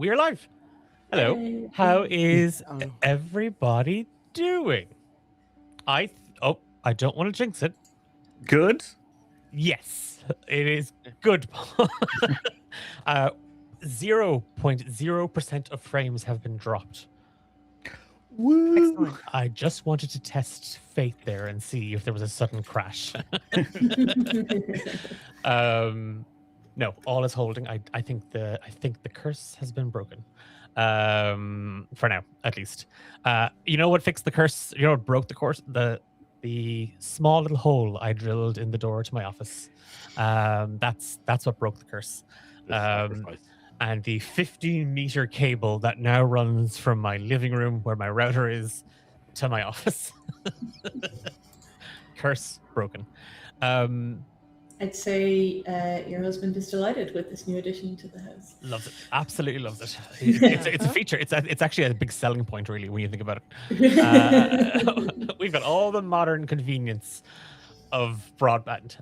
We're live. Hello. Hey. How is Oh. everybody doing? I don't want to jinx it. Good. Yes, it is good. 0.0% of frames have been dropped. Woo. Excellent. I just wanted to test fate there and see if there was a sudden crash. No, all is holding. I think the curse has been broken. For now, at least. You know what fixed the curse? You know what broke the course? The small little hole I drilled in the door to my office. That's what broke the curse. And the 15-meter cable that now runs from my living room, where my router is, to my office. Curse broken. I'd say your husband is delighted with this new addition to the house. Loves it. Absolutely loves it. It's a feature. It's actually a big selling point, really, when you think about it. We've got all the modern convenience of broadband.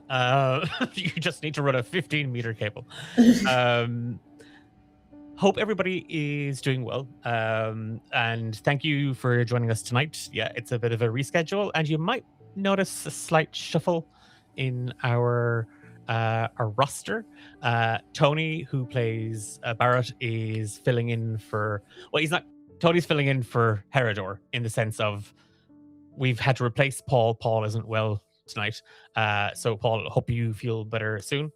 You just need to run a 15-meter cable. Hope everybody is doing well. And thank you for joining us tonight. Yeah, it's a bit of a reschedule, and you might notice a slight shuffle in our roster. Tony, who plays Barrut, is filling in for... Well, he's not... Tony's filling in for Herodor, in the sense of we've had to replace Paul. Paul isn't well tonight. So Paul, hope you feel better soon.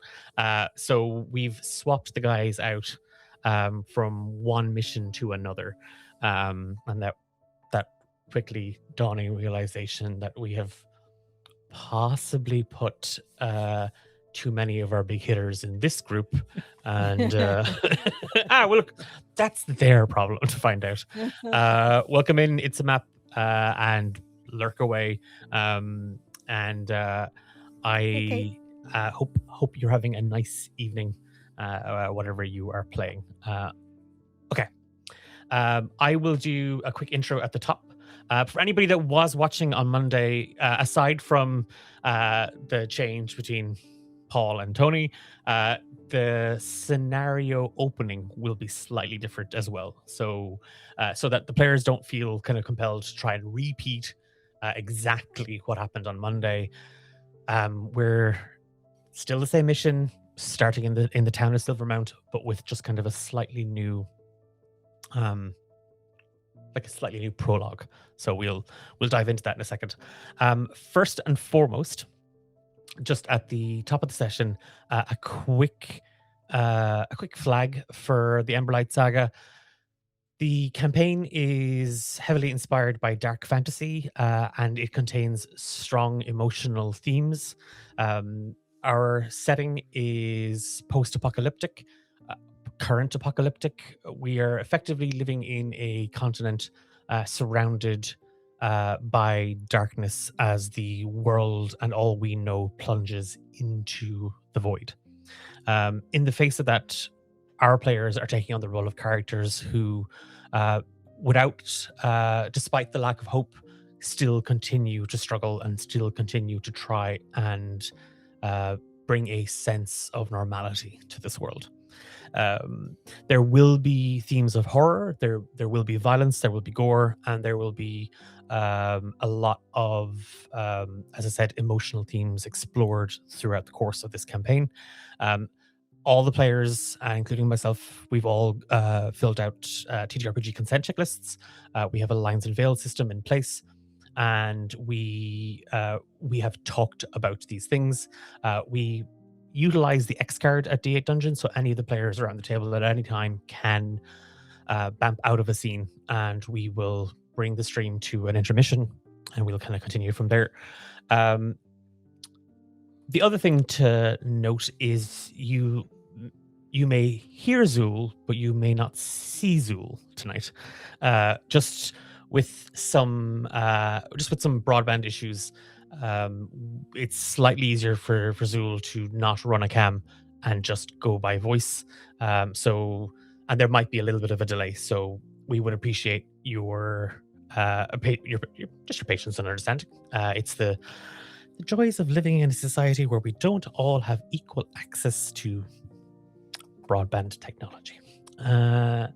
So we've swapped the guys out from one mission to another. And that quickly dawning realization that we have possibly put too many of our big hitters in this group, and well, look, that's their problem to find out. Welcome in. It's a map, and lurk away. I hope you're having a nice evening, whatever you are playing. Okay. I will do a quick intro at the top. For anybody that was watching on Monday, aside from the change between Paul and Tony, the scenario opening will be slightly different as well. So that the players don't feel kind of compelled to try and repeat exactly what happened on Monday. We're still the same mission, starting in the town of Silvermount, but with just kind of a slightly new prologue. So we'll dive into that in a second. First and foremost, just at the top of the session, a quick flag for the Emberlight Saga. The campaign is heavily inspired by dark fantasy, and it contains strong emotional themes. Our setting is post-apocalyptic, current apocalyptic. We are effectively living in a continent surrounded by darkness as the world and all we know plunges into the void. In the face of that, our players are taking on the role of characters who, despite the lack of hope, still continue to struggle and still continue to try and bring a sense of normality to this world. There will be themes of horror, there will be violence, there will be gore, and there will be a lot of, as I said, emotional themes explored throughout the course of this campaign. All the players, including myself, we've all filled out TTRPG consent checklists. We have a lines and veils system in place, and we have talked about these things. We utilize the X card at D8 Dungeon, so any of the players around the table at any time can bamp out of a scene, and we will bring the stream to an intermission, and we'll kind of continue from there. The other thing to note is you may hear Zool, but you may not see Zool tonight. Just with some broadband issues, it's slightly easier for Zool to not run a cam and just go by voice. And there might be a little bit of a delay. So we would appreciate your patience and understanding. It's the joys of living in a society where we don't all have equal access to broadband technology. And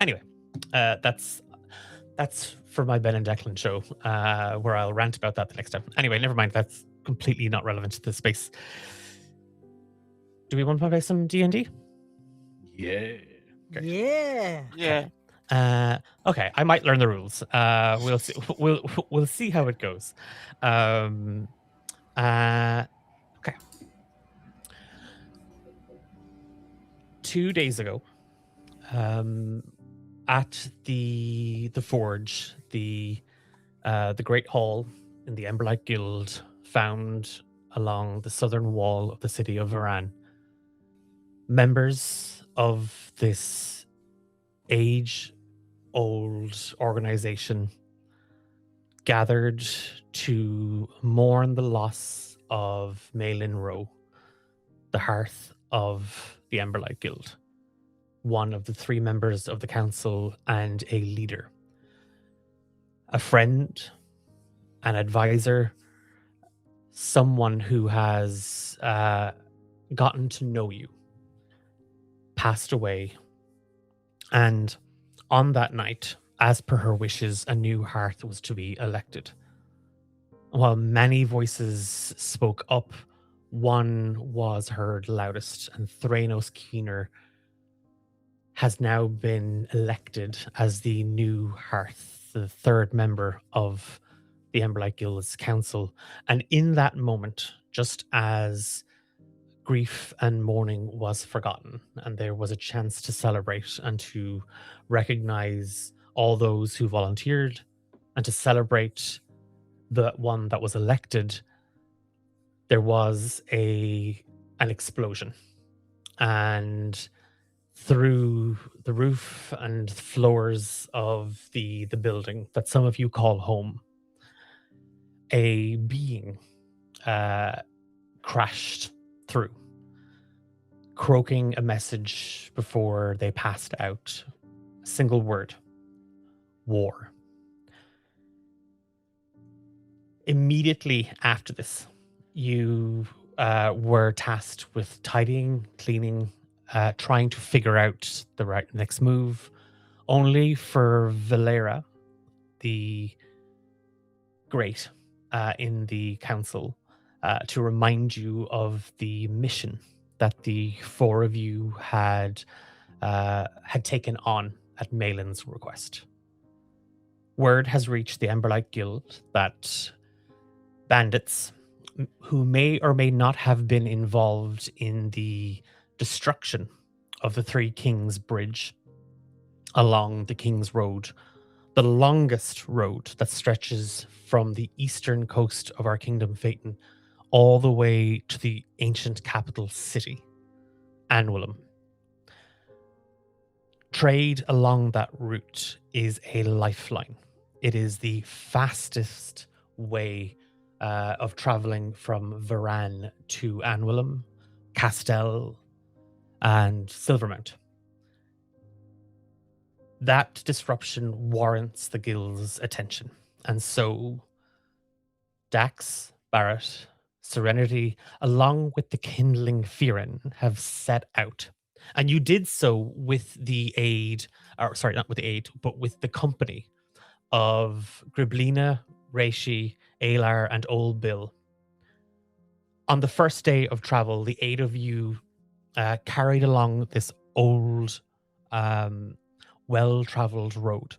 anyway, that's for my Ben and Declan show, where I'll rant about that the next time. Anyway, never mind. That's completely not relevant to the space. Do we want to play some D&D? Yeah. Okay. Yeah. Okay, I might learn the rules. We'll see. We'll see how it goes. Okay. Okay. 2 days ago, at the forge, the Great Hall in the Emberlight Guild, found along the southern wall of the city of Varan, members of this age-old organization gathered to mourn the loss of Malin Rowe, the hearth of the Emberlight Guild, one of the 3 members of the council and a leader, a friend, an advisor, someone who has gotten to know you, passed away. And on that night, as per her wishes, a new hearth was to be elected. While many voices spoke up, one was heard loudest, and Thranos Keener has now been elected as the new hearth, the 3rd member of the Emberlight Guild's council. And in that moment, just as grief and mourning was forgotten, and there was a chance to celebrate and to recognize all those who volunteered and to celebrate the one that was elected, there was an explosion. And through the roof and floors of the building that some of you call home, a being crashed through, croaking a message before they passed out. A single word: war. Immediately after this, you were tasked with tidying, cleaning, trying to figure out the right next move, only for Valera, the great in the council, to remind you of the mission that the 4 of you had taken on at Malin's request. Word has reached the Emberlight Guild that bandits, who may or may not have been involved in the destruction of the 3 Kings Bridge along the King's Road, the longest road that stretches from the eastern coast of our kingdom, Phaeton, all the way to the ancient capital city, Anwulum. Trade along that route is a lifeline. It is the fastest way of traveling from Varan to Anwulum, Castell, and Silvermount. That disruption warrants the guild's attention. And so Dax, Barrut, Serenity, along with the kindling Fíren, have set out. And you did so with the aid, or sorry, not with the aid, but with the company of Griblina, Reishi, Alar, and Old Bill. On the first day of travel, the 8 of you carried along this old, well-traveled road.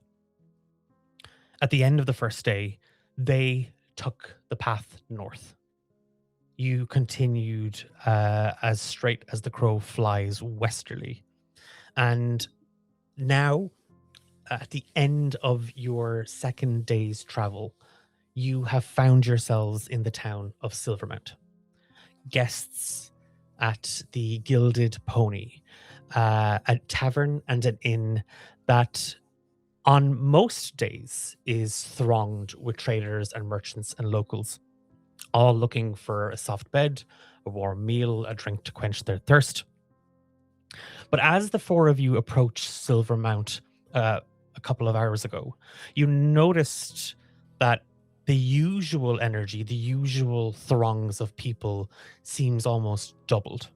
At the end of the first day, they took the path north. You continued as straight as the crow flies westerly. And now, at the end of your second day's travel, you have found yourselves in the town of Silvermount. Guests at the Gilded Pony, a tavern and an inn that on most days is thronged with traders and merchants and locals, all looking for a soft bed, a warm meal, a drink to quench their thirst. But as the 4 of you approached Silvermount a couple of hours ago, you noticed that the usual energy, the usual throngs of people seems almost doubled.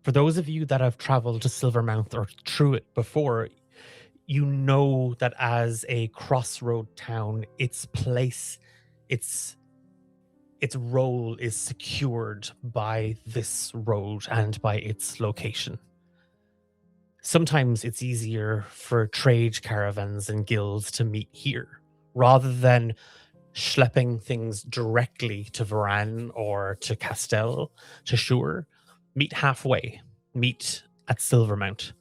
for those of you that have traveled to Silvermouth or through it before, you know that as a crossroad town, its place, its role is secured by this road and by its location. Sometimes it's easier for trade caravans and guilds to meet here, rather than schlepping things directly to Varan or to Castell, to Shure. Meet halfway. Meet at Silvermount.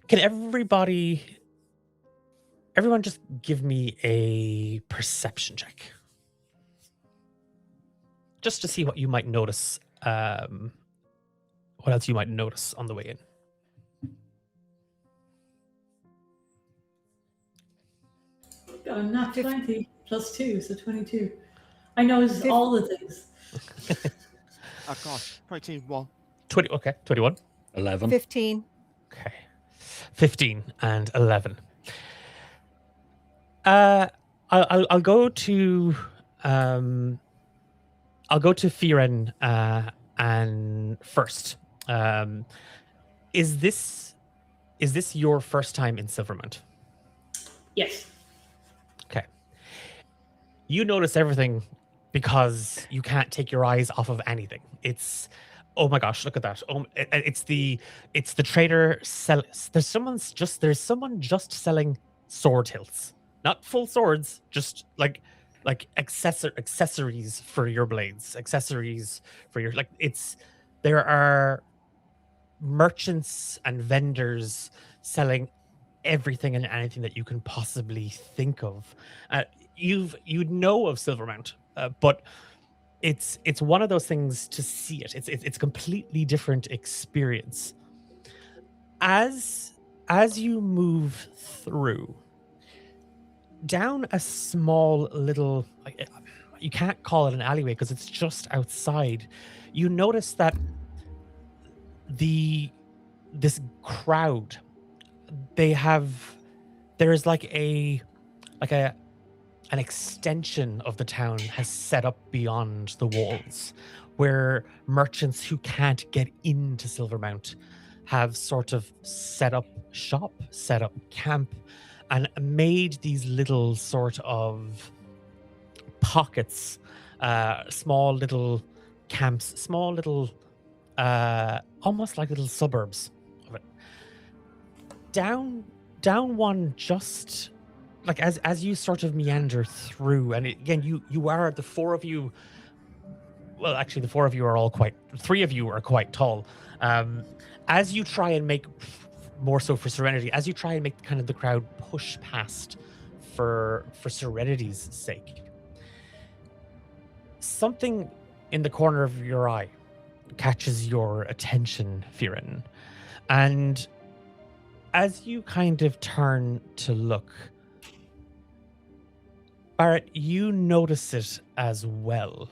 Can everyone just give me a perception check? Just to see what you might notice. What else you might notice on the way in. Got a nat 20 plus 2, so 22. I know all the things. Oh gosh, 21. 20. Okay, 21. 11. 15. Okay, 15 and 11. I'll go to Fíren and first. Is this your first time in Silvermount? Yes. Okay. You notice everything because you can't take your eyes off of anything. It's, oh my gosh, look at that. It's the trader there's someone just selling sword hilts. Not full swords, just like accessories for your blades, accessories for your there are merchants and vendors selling everything and anything that you can possibly think of. You'd know of Silvermount, but it's one of those things to see it. It's a completely different experience. As you move through, down a small little, you can't call it an alleyway because it's just outside, you notice that this crowd, there's an extension of the town has set up beyond the walls, where merchants who can't get into Silvermount have sort of set up shop, set up camp, and made these little sort of pockets, small little camps, small little, almost like little suburbs of it. Down one, just like as you sort of meander through, and again, you are the four of you. Well, actually, the four of you are all three of you are quite tall. As you try and make, more so for Serenity, as you try and make kind of the crowd push past for Serenity's sake, something in the corner of your eye catches your attention, Fíren. And as you kind of turn to look, Barrett, you notice it as well.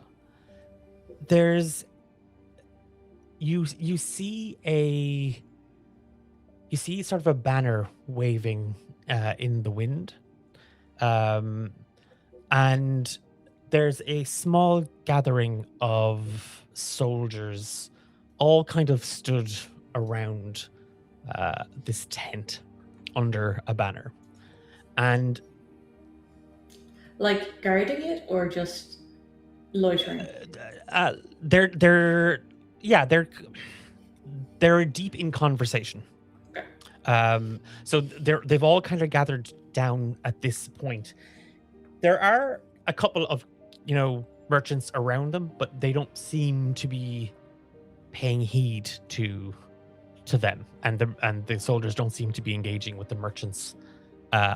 You see sort of a banner waving in the wind, and there's a small gathering of soldiers, all kind of stood around this tent under a banner, and like guarding it or just loitering? They're deep in conversation. So they've all kind of gathered down at this point. There are a couple of merchants around them, but they don't seem to be paying heed to them, and the soldiers don't seem to be engaging with the merchants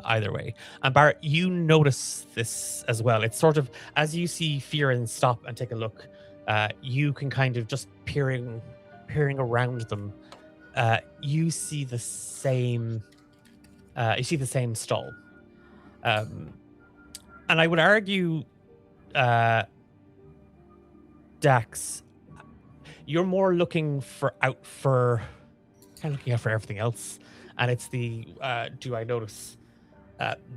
either way. And Barrett, you notice this as well. It's sort of, as you see Fíren stop and take a look, you can kind of just peering around them. You see the same stall, and I would argue, Dax, you're more looking out for everything else, and it's the do I notice?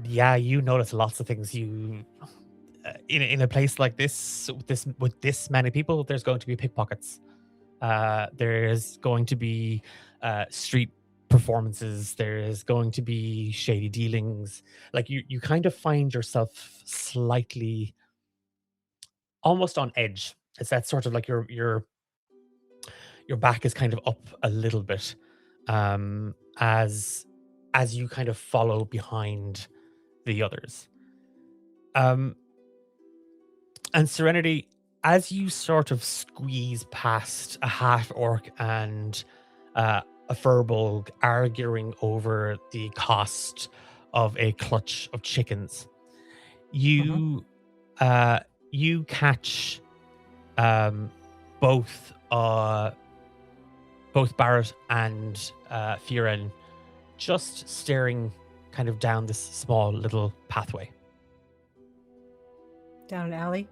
You notice lots of things. You in a place like this with this many people, there's going to be pickpockets. There's going to be street performances. There's going to be shady dealings. Like you kind of find yourself slightly almost on edge. It's that sort of like your back is kind of up a little bit, as you kind of follow behind the others. And Serenity, as you sort of squeeze past a half orc and a furbolg arguing over the cost of a clutch of chickens, you you catch both Barrut and Fíren just staring kind of down this small little pathway. Down an alley?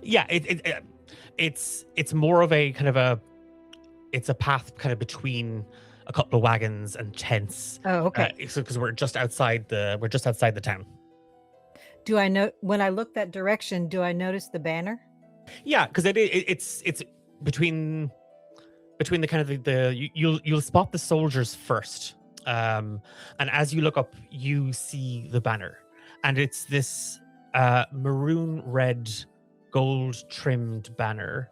Yeah, it's more of a kind of it's a path kind of between a couple of wagons and tents. Oh, okay. So because we're just outside the town. Do I know when I look that direction? Do I notice the banner? Yeah, because it's between the kind of you'll spot the soldiers first, and as you look up, you see the banner, and it's this maroon red gold trimmed banner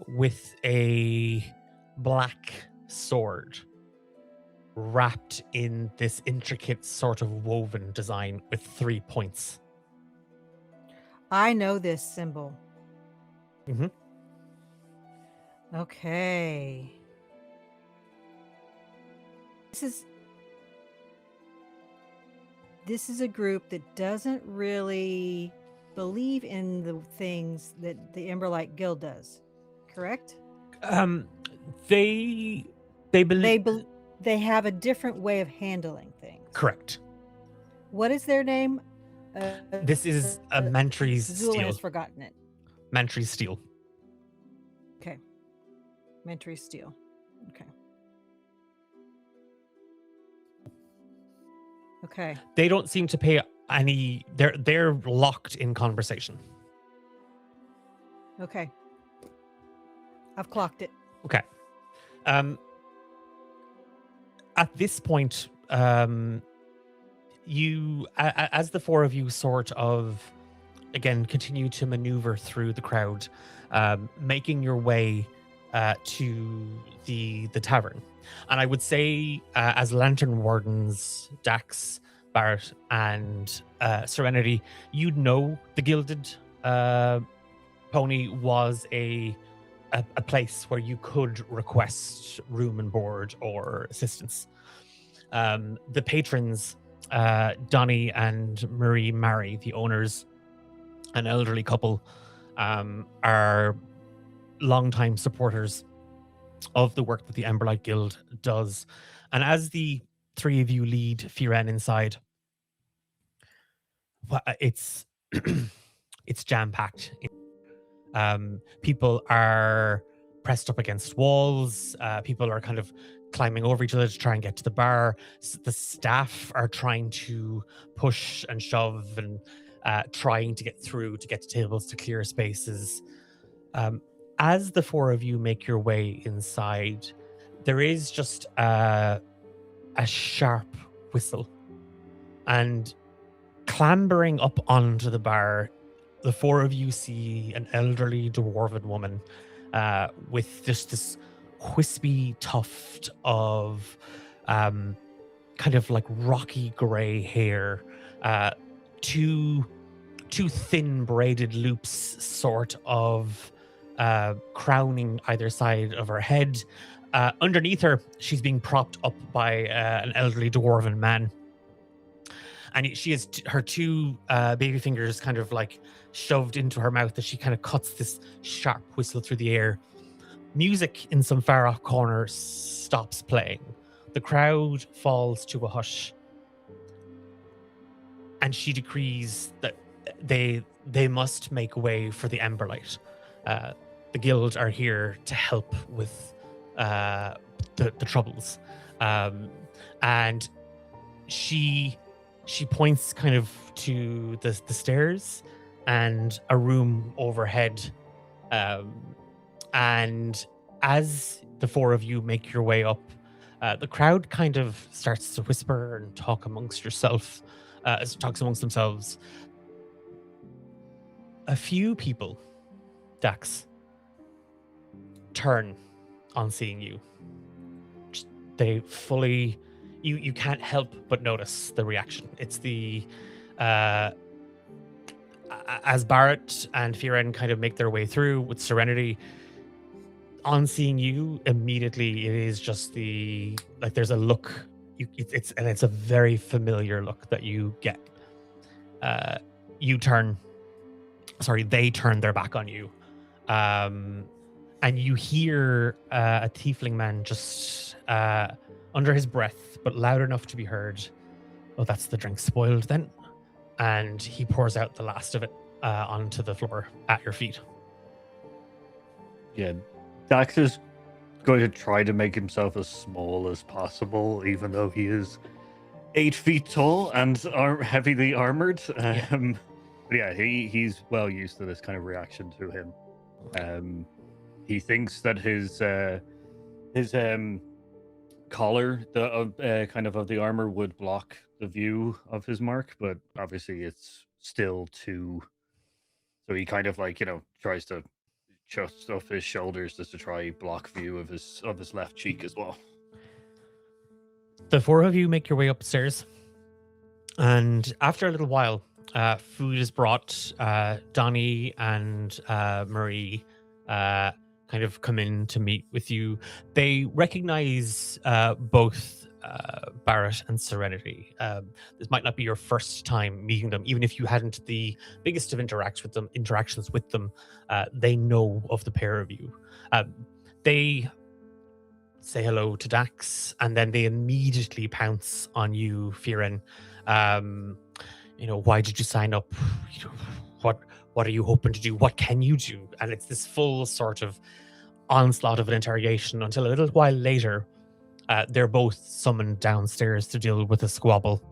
with a black sword wrapped in this intricate sort of woven design with 3 points. I know this symbol. Mhm. Okay. This is a group that doesn't really believe in the things that the Emberlight Guild does, correct? They believe. They have a different way of handling things. Correct. What is their name? This is a Mantry's Zula steel. has forgotten it. Mantry's steel. Okay. Mentary steel. Okay. Okay. They don't seem to pay any. They're locked in conversation. Okay. I've clocked it. Okay. At this point, you, as the four of you sort of, again, continue to maneuver through the crowd, making your way to the tavern. And I would say, as Lantern Wardens, Dax, Barrut, and Serenity, you'd know the Gilded Pony was a place where you could request room and board or assistance. The patrons, Donnie and Marie Mary, the owners, an elderly couple, are longtime supporters of the work that the Emberlight Guild does. And as the three of you lead Fíren inside, it's it's jam-packed. People are pressed up against walls. People are kind of climbing over each other to try and get to the bar. The staff are trying to push and shove and trying to get through to get to tables to clear spaces. As the four of you make your way inside, there is just a sharp whistle. And clambering up onto the bar, the four of you see an elderly dwarven woman with just this wispy tuft of kind of like rocky gray hair, two thin braided loops sort of crowning either side of her head. Underneath her, she's being propped up by an elderly dwarven man. And she has her two baby fingers kind of like shoved into her mouth as she kind of cuts this sharp whistle through the air. Music in some far off corner stops playing. The crowd falls to a hush. And she decrees that they must make way for the Emberlight. The guild are here to help with the troubles. And she points kind of to the stairs and a room overhead. And as the four of you make your way up, the crowd kind of starts to whisper and talk amongst themselves. A few people, Dax, turn on seeing you. They fully, you can't help but notice the reaction. It's the as Barrut and Fíren kind of make their way through with Serenity, on seeing you, immediately it is just there's a look. It's a very familiar look that you get. They turn their back on you, and you hear a tiefling man just under his breath, but loud enough to be heard. Oh, that's the drink spoiled then. And he pours out the last of it onto the floor at your feet. Yeah, Dax is going to try to make himself as small as possible, even though he is 8 feet tall and heavily armored. But yeah, he's well used to this kind of reaction to him. He thinks that his collar, of the armor, would block the view of his mark, but obviously it's still too. So he kind of tries to just off his shoulders just to try block view of his left cheek as well. The four of you make your way upstairs, and after a little while, food is brought. Donnie and Marie kind of come in to meet with you. They recognize both Barrut and Serenity. This might not be your first time meeting them, even if you hadn't the biggest of interactions with them. They know of the pair of you. They say hello to Dax, and then they immediately pounce on you, Fíren. Why did you sign up? What are you hoping to do? What can you do? And it's this full sort of onslaught of an interrogation until a little while later, they're both summoned downstairs to deal with a squabble.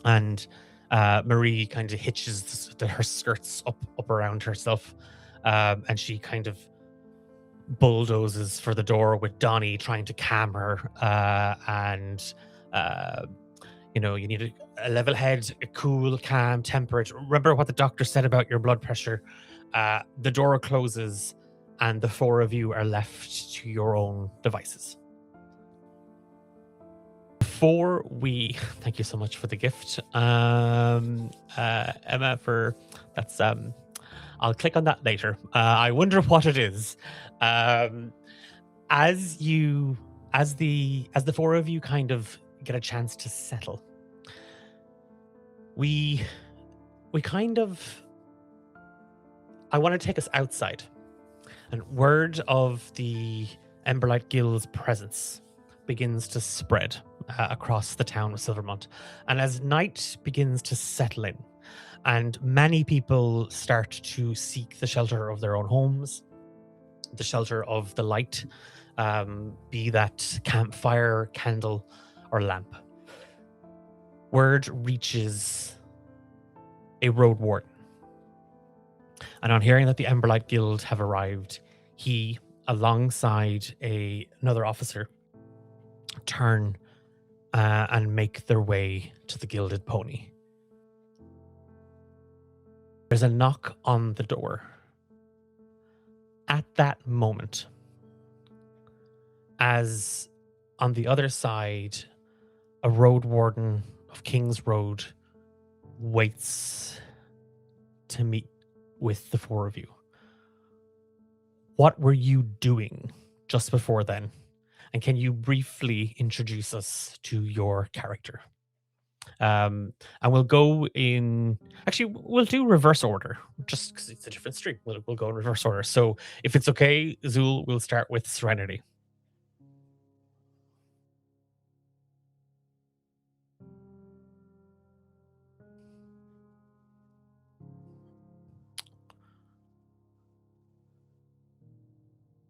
And Marie kind of hitches her skirts up around herself, and she kind of bulldozes for the door with Donnie trying to calm her. You need a level head, a cool, calm, temperate. Remember what the doctor said about your blood pressure. The door closes, and the four of you are left to your own devices. Before we, thank you so much for the gift, Emma. That's I'll click on that later. I wonder what it is. As the four of you kind of get a chance to settle, I want to take us outside, and word of the Emberlight Guild's presence begins to spread across the town of Silvermont. And as night begins to settle in, and many people start to seek the shelter of their own homes, the shelter of the light, be that campfire, candle, or lamp, word reaches a road warden. And on hearing that the Emberlight Guild have arrived, he, alongside another officer, turn and make their way to the Gilded Pony. There's a knock on the door. At that moment, as on the other side, a road warden of King's Road waits to meet with the four of you. What were you doing just before then? And can you briefly introduce us to your character? And we'll go in. Actually, we'll do reverse order, just because it's a different stream. We'll go in reverse order. So if it's okay, Zul, we'll start with Serenity.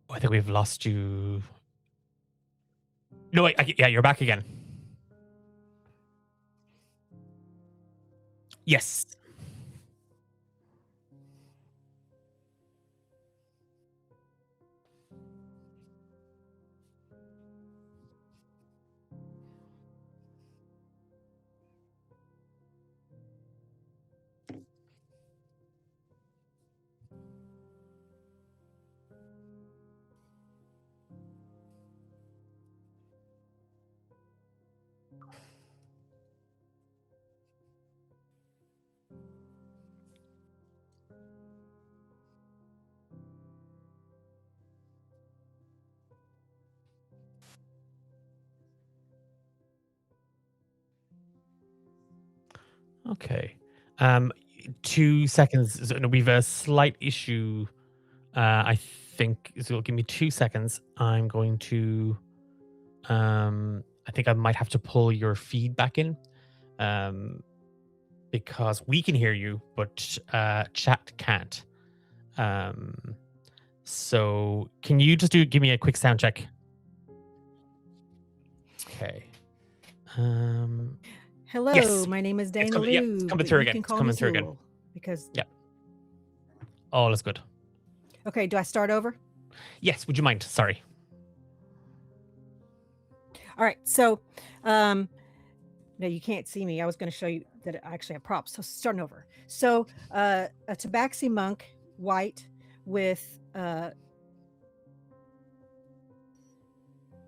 Oh, I think we've lost you. No, wait, yeah, you're back again. Yes. Okay. 2 seconds. So, no, we've a slight issue. I think so. Give me 2 seconds. I'm going to. I think I might have to pull your feed back in, because we can hear you, but chat can't. So can you just give me a quick sound check? Okay. Hello, Yes. my name is Dana coming- yeah, it's Lou, coming but through you again. can It's call coming me through again. Zool, because Yeah. All is good. okay, do I start over? Yes. Would you mind? Sorry. All right, so no, you can't see me. I was going to show you that I actually have props. So starting over. So a tabaxi monk, white, with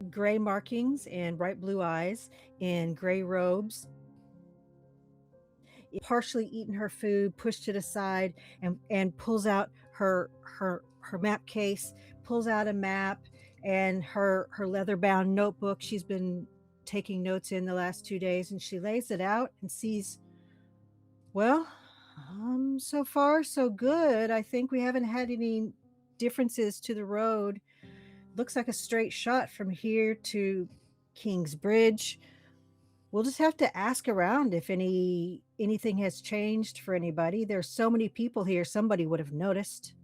gray markings and bright blue eyes, in gray robes, partially eaten her food, pushed it aside, and pulls out her map case, pulls out a map and her leather bound notebook she's been taking notes in the last 2 days, and she lays it out and sees, well, so far so good. I think we haven't had any differences to the road. Looks like a straight shot from here to King's Bridge. We'll just have to ask around if anything has changed for anybody. There's so many people here, somebody would have noticed.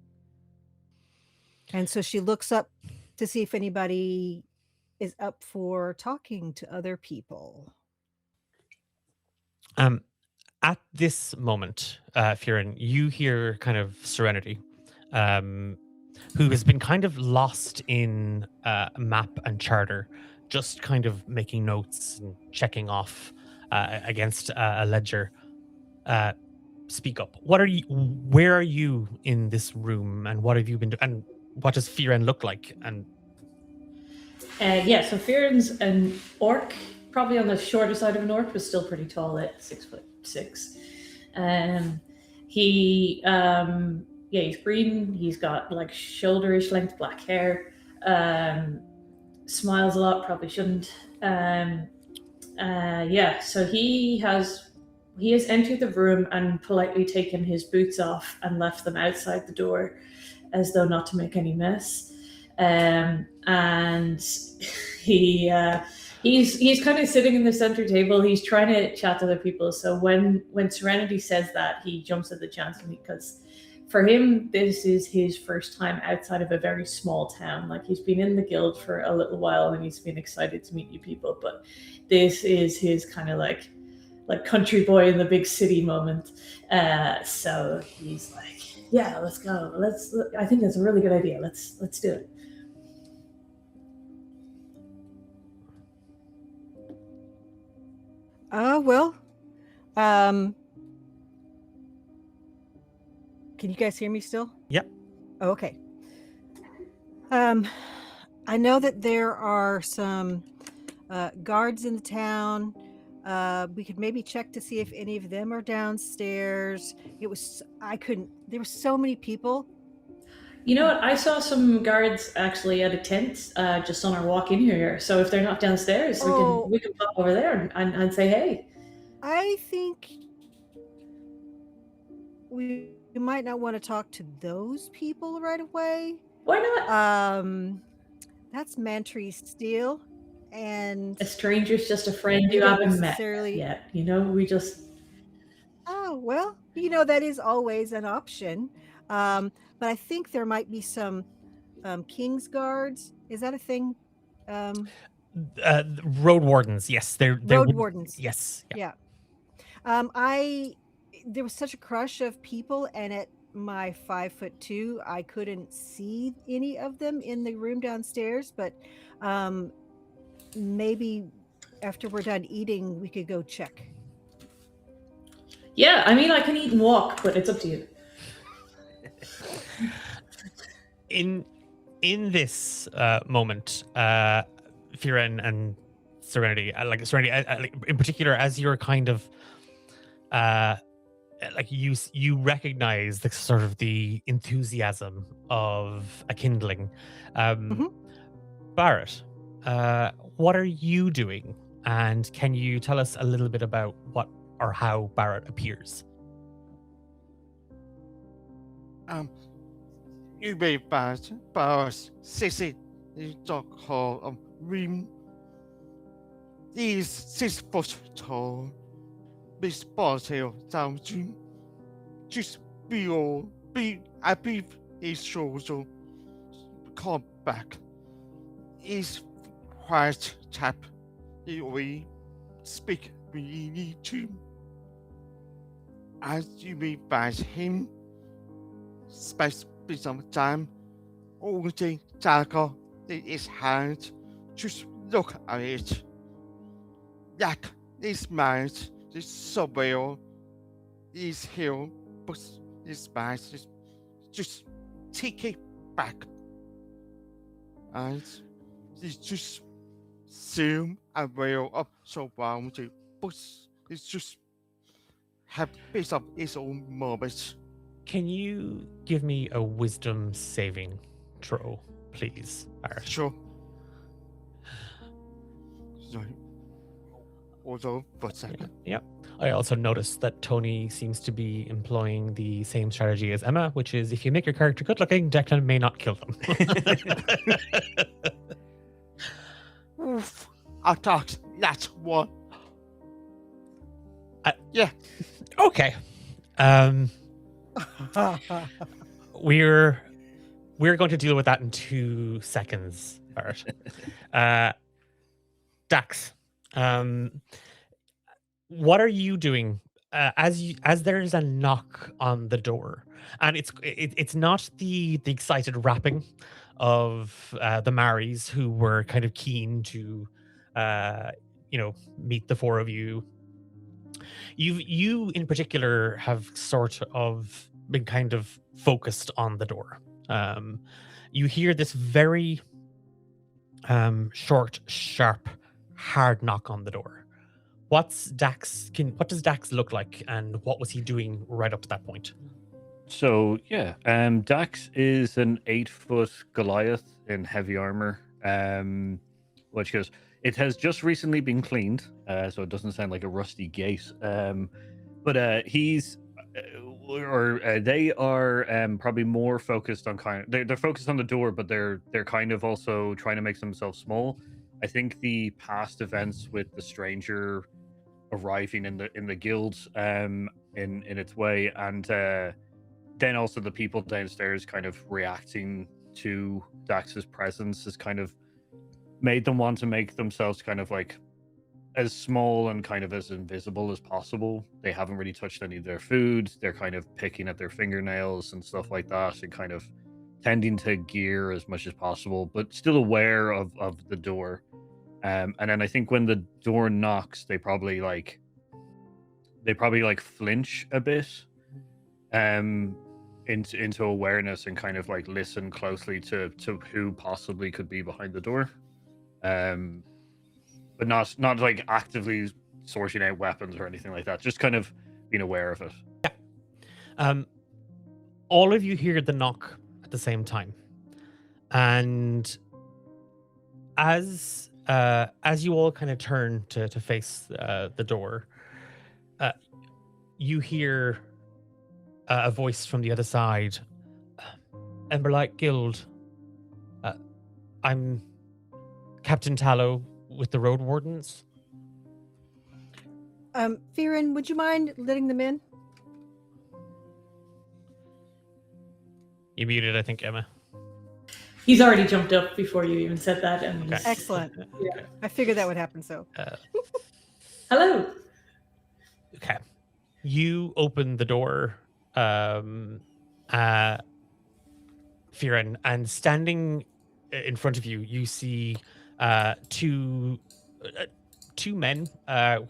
And so she looks up to see if anybody is up for talking to other people. At this moment, Fíren, you hear kind of Serenity, who has been kind of lost in map and charter, just kind of making notes and checking off against a ledger. Speak up. Where are you in this room, and what have you been doing? And what does Fíren look like? And Yeah, so Fíren's an orc, probably on the shorter side of an orc, but still pretty tall at 6'6". He's green. He's got like shoulderish length black hair. Smiles a lot. Probably shouldn't. So he has entered the room and politely taken his boots off and left them outside the door, as though not to make any mess. And he's kind of sitting in the center table. He's trying to chat to other people. So when Serenity says that, he jumps at the chance, because for him, this is his first time outside of a very small town. Like, he's been in the guild for a little while and he's been excited to meet new people, but this is his kind of like country boy in the big city moment. So he's like, yeah, let's go. I think that's a really good idea. Let's do it. Well, can you guys hear me still? Yep. Oh, okay. I know that there are some guards in the town. We could maybe check to see if any of them are downstairs. There were so many people. You know what? I saw some guards actually at a tent just on our walk in here. So if they're not downstairs, we can pop over there and say hey. I think we might not want to talk to those people right away. Why not? That's Mantry Steele, and a stranger's just a friend you haven't met yet. We just. Oh well, that is always an option. But I think there might be some King's Guards. Is that a thing? Road wardens, yes. They're road wardens. Yes. Yeah. There was such a crush of people, and at my 5'2", I couldn't see any of them in the room downstairs, but maybe after we're done eating, we could go check. Yeah, I mean, I can eat and walk, but it's up to you. In this moment, Fíren and Serenity, in particular, as you're kind of you recognize the sort of the enthusiasm of a kindling. Barrut, what are you doing, and can you tell us a little bit about what or how Barrett appears. You may pass Barrett 60 is the call of rim. He's 6 foot tall. This bottle down to just below. I believe his shoulder come back. His white tap. We speak when you need to. As you may pass him, space be some time. All the dagger in his hand. Just look at it. Like this man is somewhere. He's here, but this man is just take it back. And he's just seem aware of surrounding, but it's just have bits of its own moments. Can you give me a wisdom saving throw, please, Barrett? Sure. Sorry. Although, for a second. Yep. I also noticed that Tony seems to be employing the same strategy as Emma, which is if you make your character good looking, Declan may not kill them. Oof. I thought that's one. Yeah. Okay. We're going to deal with that in 2 seconds, Barrett. Dax, what are you doing as there's a knock on the door, and it's not the excited rapping of the Maris who were kind of keen to meet the four of you. You in particular have sort of been kind of focused on the door. You hear this very short, sharp, hard knock on the door. What does Dax look like, and what was he doing right up to that point? So yeah, Dax is an 8-foot Goliath in heavy armor. Which goes. It has just recently been cleaned, so it doesn't sound like a rusty gate. But they are probably more focused on they're focused on the door, but they're kind of also trying to make themselves small. I think the past events with the stranger arriving in the guild in its way, and then also the people downstairs kind of reacting to Dax's presence has kind of made them want to make themselves kind of like as small and kind of as invisible as possible. They haven't really touched any of their food. They're kind of picking at their fingernails and stuff like that, and kind of tending to gear as much as possible, but still aware of the door. And then I think when the door knocks, they probably like flinch a bit into awareness, and kind of like listen closely to who possibly could be behind the door. But not like actively sorting out weapons or anything like that, just kind of being aware of it. Yeah. All of you hear the knock at the same time, and as you all kind of turn to face the door, you hear a voice from the other side. Emberlight Guild. I'm Captain Tallow with the Road Wardens. Fíren, would you mind letting them in? You muted, I think, Emma. He's already jumped up before you even said that. And Okay. Excellent. Yeah. I figured that would happen. So, Hello. Okay. You open the door, Fíren, and standing in front of you, you see two men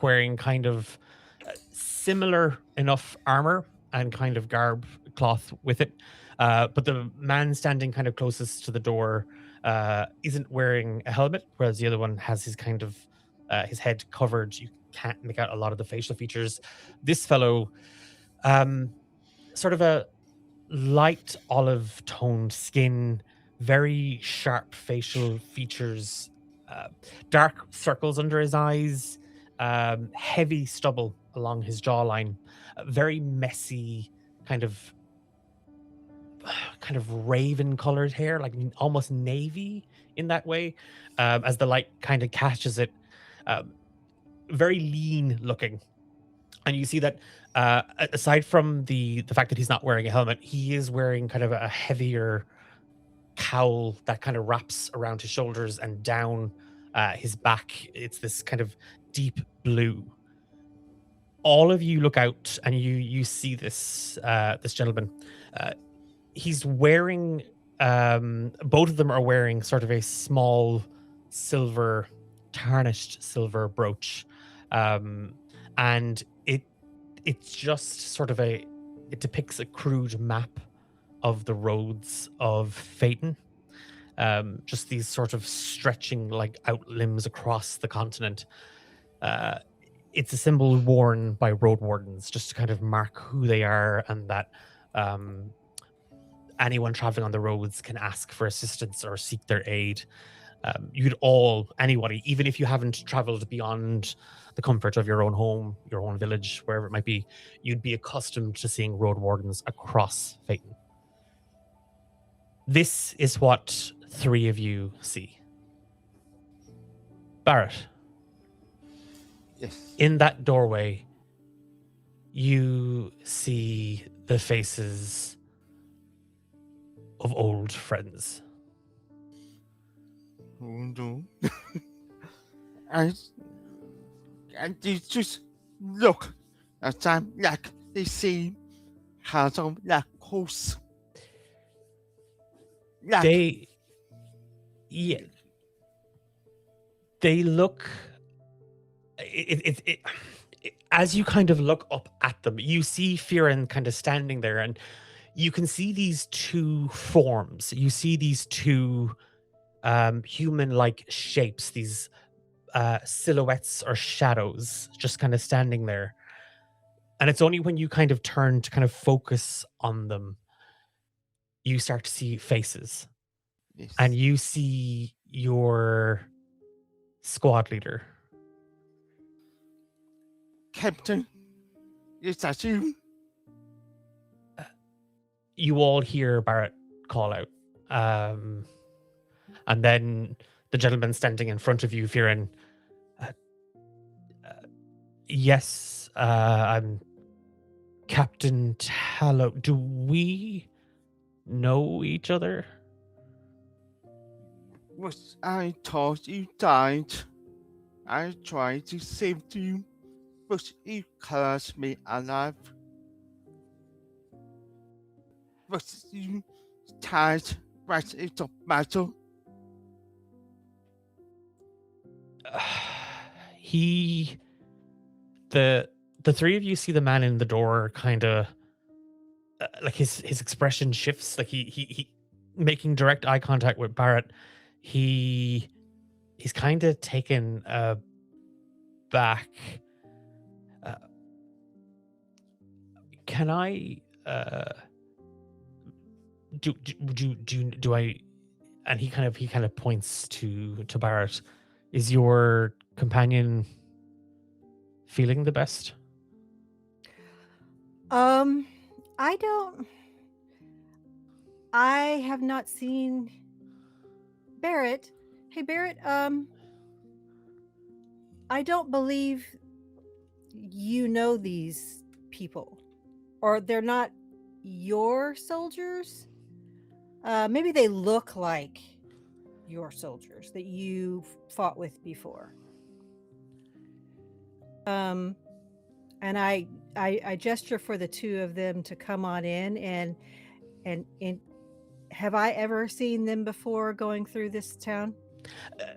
wearing kind of similar enough armor and kind of garb cloth with it. But the man standing kind of closest to the door isn't wearing a helmet, whereas the other one has his kind of his head covered. You can't make out a lot of the facial features. This fellow, sort of a light olive toned skin, very sharp facial features, dark circles under his eyes, heavy stubble along his jawline, very messy, kind of raven colored hair, like almost navy in that way, as the light kind of catches it. Very lean looking, and you see that aside from the fact that he's not wearing a helmet, he is wearing kind of a heavier cowl that kind of wraps around his shoulders and down his back. It's this kind of deep blue. All of you look out and you see this this gentleman. He's wearing both of them are wearing sort of a small silver, tarnished silver brooch, and it's just sort of it depicts a crude map of the roads of Phaeton. Just these sort of stretching like out limbs across the continent. It's a symbol worn by road wardens just to kind of mark who they are, and that anyone traveling on the roads can ask for assistance or seek their aid. Anybody, even if you haven't traveled beyond the comfort of your own home, your own village, wherever it might be, you'd be accustomed to seeing road wardens across Phaeton. This is what three of you see. Barrett. Yes. In that doorway, you see the faces of old friends. Oh no. and they just look at them like they see hands on like horse. Like, they look as you kind of look up at them, you see Fíren kind of standing there, and you can see these two forms. You see these two human-like shapes, these silhouettes or shadows just kind of standing there. And it's only when you kind of turn to kind of focus on them, you start to see faces. yes. And you see your squad leader. Captain, is that you? You all hear Barrett call out. And then the gentleman standing in front of you, Fíren, yes, I'm Captain Tallow. Do we know each other? Was I thought you died. I tried to save you, but you cursed me alive. But you died right into battle. The three of you see the man in the door kind of like his expression shifts, like he making direct eye contact with Barrett. He's kind of taken back. Can I do I? And he kind of points to Barrett. Is your companion feeling the best? I have not seen Barrett. Hey Barrett, I don't believe you know these people, or they're not your soldiers. Maybe they look like your soldiers that you fought with before. And I gesture for the two of them to come on in, and have I ever seen them before going through this town?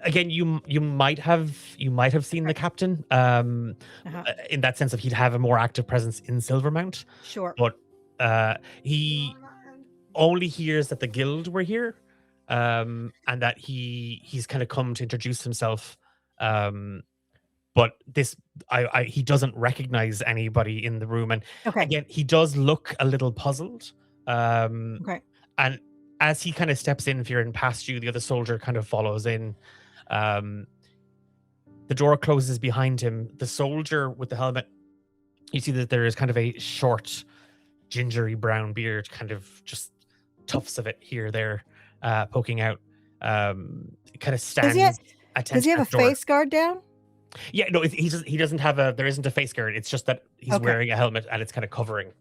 Again, you might have seen the captain. In that sense, of he'd have a more active presence in Silvermount. Sure. But he only hears that the guild were here, and that he's kind of come to introduce himself. But he doesn't recognize anybody in the room, and again, he does look a little puzzled. Okay. And as he kind of steps in, Fíren, past you, the other soldier kind of follows in. The door closes behind him. The soldier with the helmet, you see that there is kind of a short, gingery brown beard, kind of just tufts of it here, there, poking out. It kind of stands Does attention he have a at the door. face guard down? Yeah, no, he doesn't have a. There isn't a face guard. It's just that he's Okay. wearing a helmet and it's kind of covering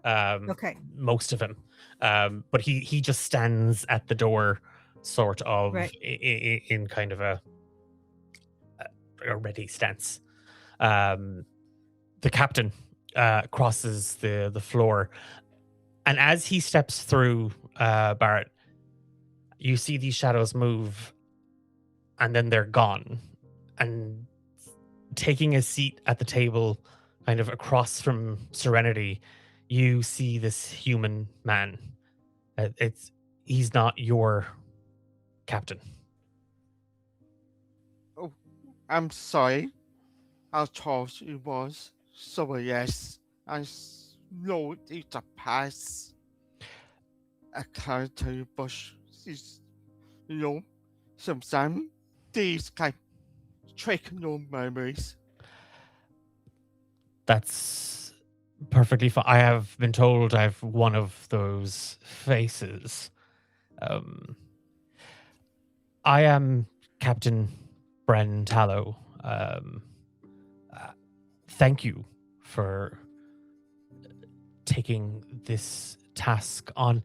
Okay. most of him. But he just stands at the door, sort of Right. in kind of a ready stance. The captain crosses the floor, and as he steps through, Barrett, you see these shadows move, and then they're gone. And taking a seat at the table, kind of across from Serenity, you see this human man. He's not your captain. Oh, I'm sorry. I thought it was. So yes, I know it's a past. I can't tell you, but it's, sometimes these can trick your memories. That's perfectly fine. I have been told I've one of those faces. I am Captain Bren Tallow. Thank you for taking this task on.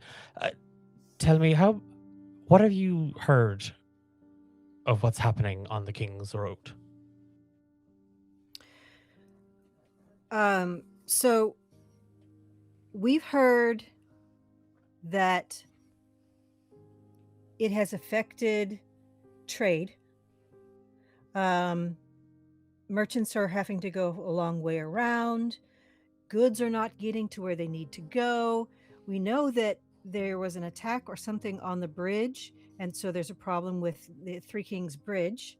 Tell me, what have you heard of what's happening on the King's Road? So we've heard that it has affected trade. Merchants are having to go a long way around. Goods are not getting to where they need to go. We know that there was an attack or something on the bridge, and so there's a problem with the Three Kings Bridge.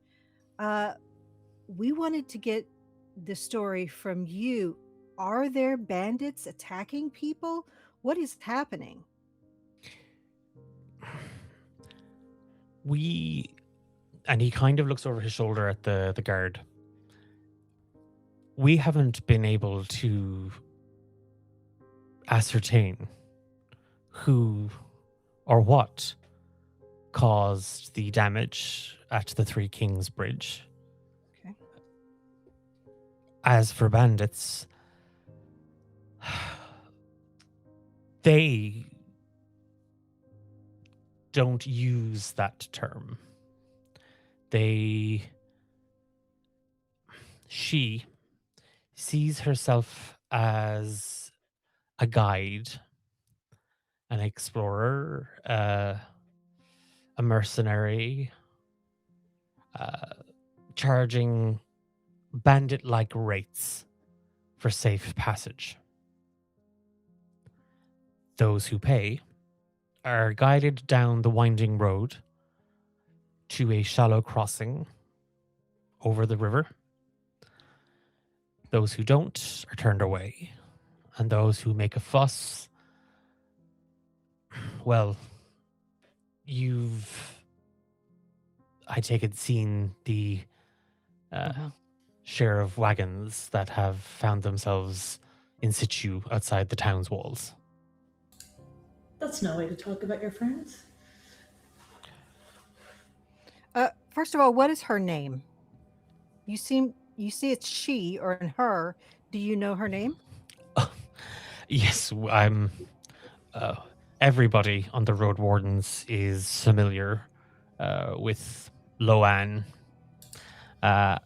We wanted to get the story from you. Are there bandits attacking people? What is happening? And he kind of looks over his shoulder at the guard. We haven't been able to ascertain who or what caused the damage at the Three Kings Bridge. Okay. As for bandits, they don't use that term. She sees herself as a guide, an explorer, a mercenary, charging bandit-like rates for safe passage. Those who pay are guided down the winding road to a shallow crossing over the river. Those who don't are turned away, and those who make a fuss, well, I take it, seen the share of wagons that have found themselves in situ outside the town's walls. That's no way to talk about your friends. First of all, what is her name? You see it's she or in her. Do you know her name? Yes, I'm. Everybody on the Road Wardens is familiar with Loanne, a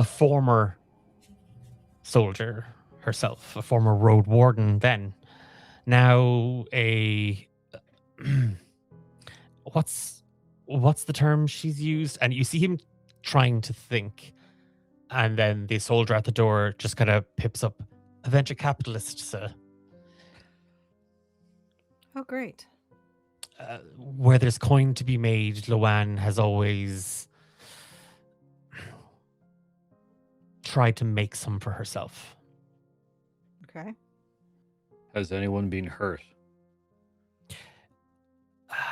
former soldier herself, a former Road Warden then. Now what's the term she's used? And you see him trying to think, and then the soldier at the door just kind of pips up, a venture capitalist, sir. Oh, great. Where there's coin to be made, Loanne has always tried to make some for herself. Okay. Has anyone been hurt?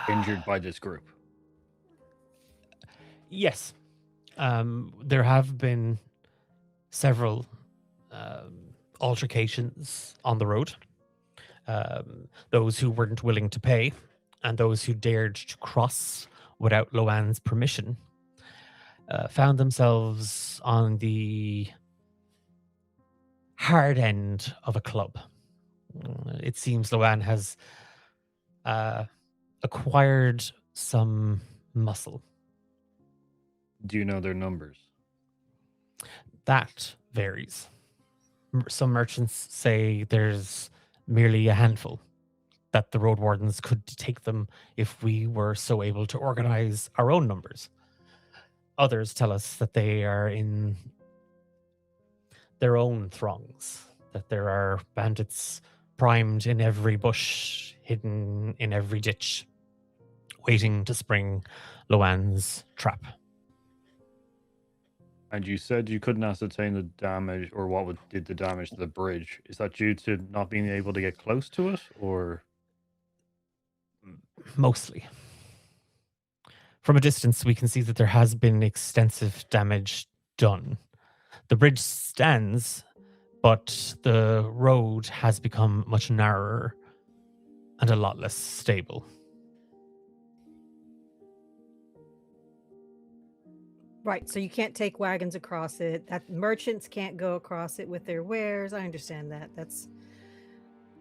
Injured by this group? Yes. There have been several altercations on the road. Those who weren't willing to pay, and those who dared to cross without Loan's permission, found themselves on the hard end of a club. It seems Loan has acquired some muscle. Do you know their numbers? That varies. Some merchants say there's merely a handful, that the road wardens could take them if we were so able to organize our own numbers. Others tell us that they are in their own throngs, that there are bandits primed in every bush, hidden in every ditch, waiting to spring Loan's trap. And you said you couldn't ascertain the damage, or did the damage to the bridge. Is that due to not being able to get close to it, or? Mostly. From a distance, we can see that there has been extensive damage done. The bridge stands, but the road has become much narrower and a lot less stable. Right, so you can't take wagons across it. That merchants can't go across it with their wares. I understand that. That's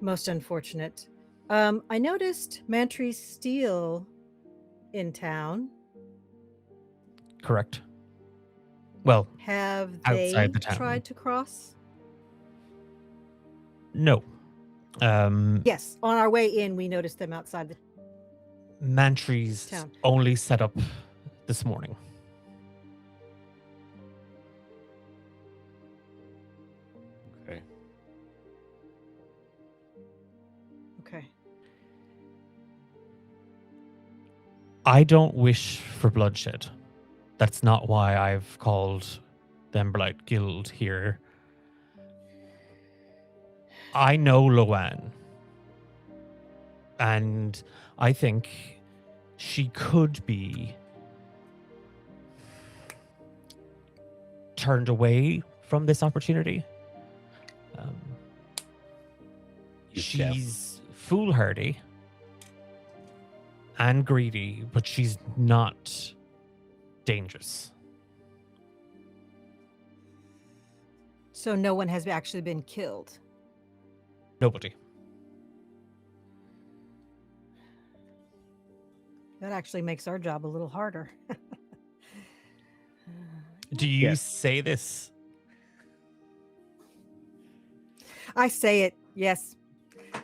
most unfortunate. I noticed Mantry's Steel in town. Correct. Well, Have outside they the town. tried to cross? No. Yes, on our way in, we noticed them outside the Mantry's town. only set up this morning. Okay. Okay. I don't wish for bloodshed. That's not why I've called the Emberlight Guild here. I know Loan, and I think she could be turned away from this opportunity. She's foolhardy and greedy, but she's not dangerous. So no one has actually been killed. Nobody. That actually makes our job a little harder. Do you Yes. say this? I say it, yes.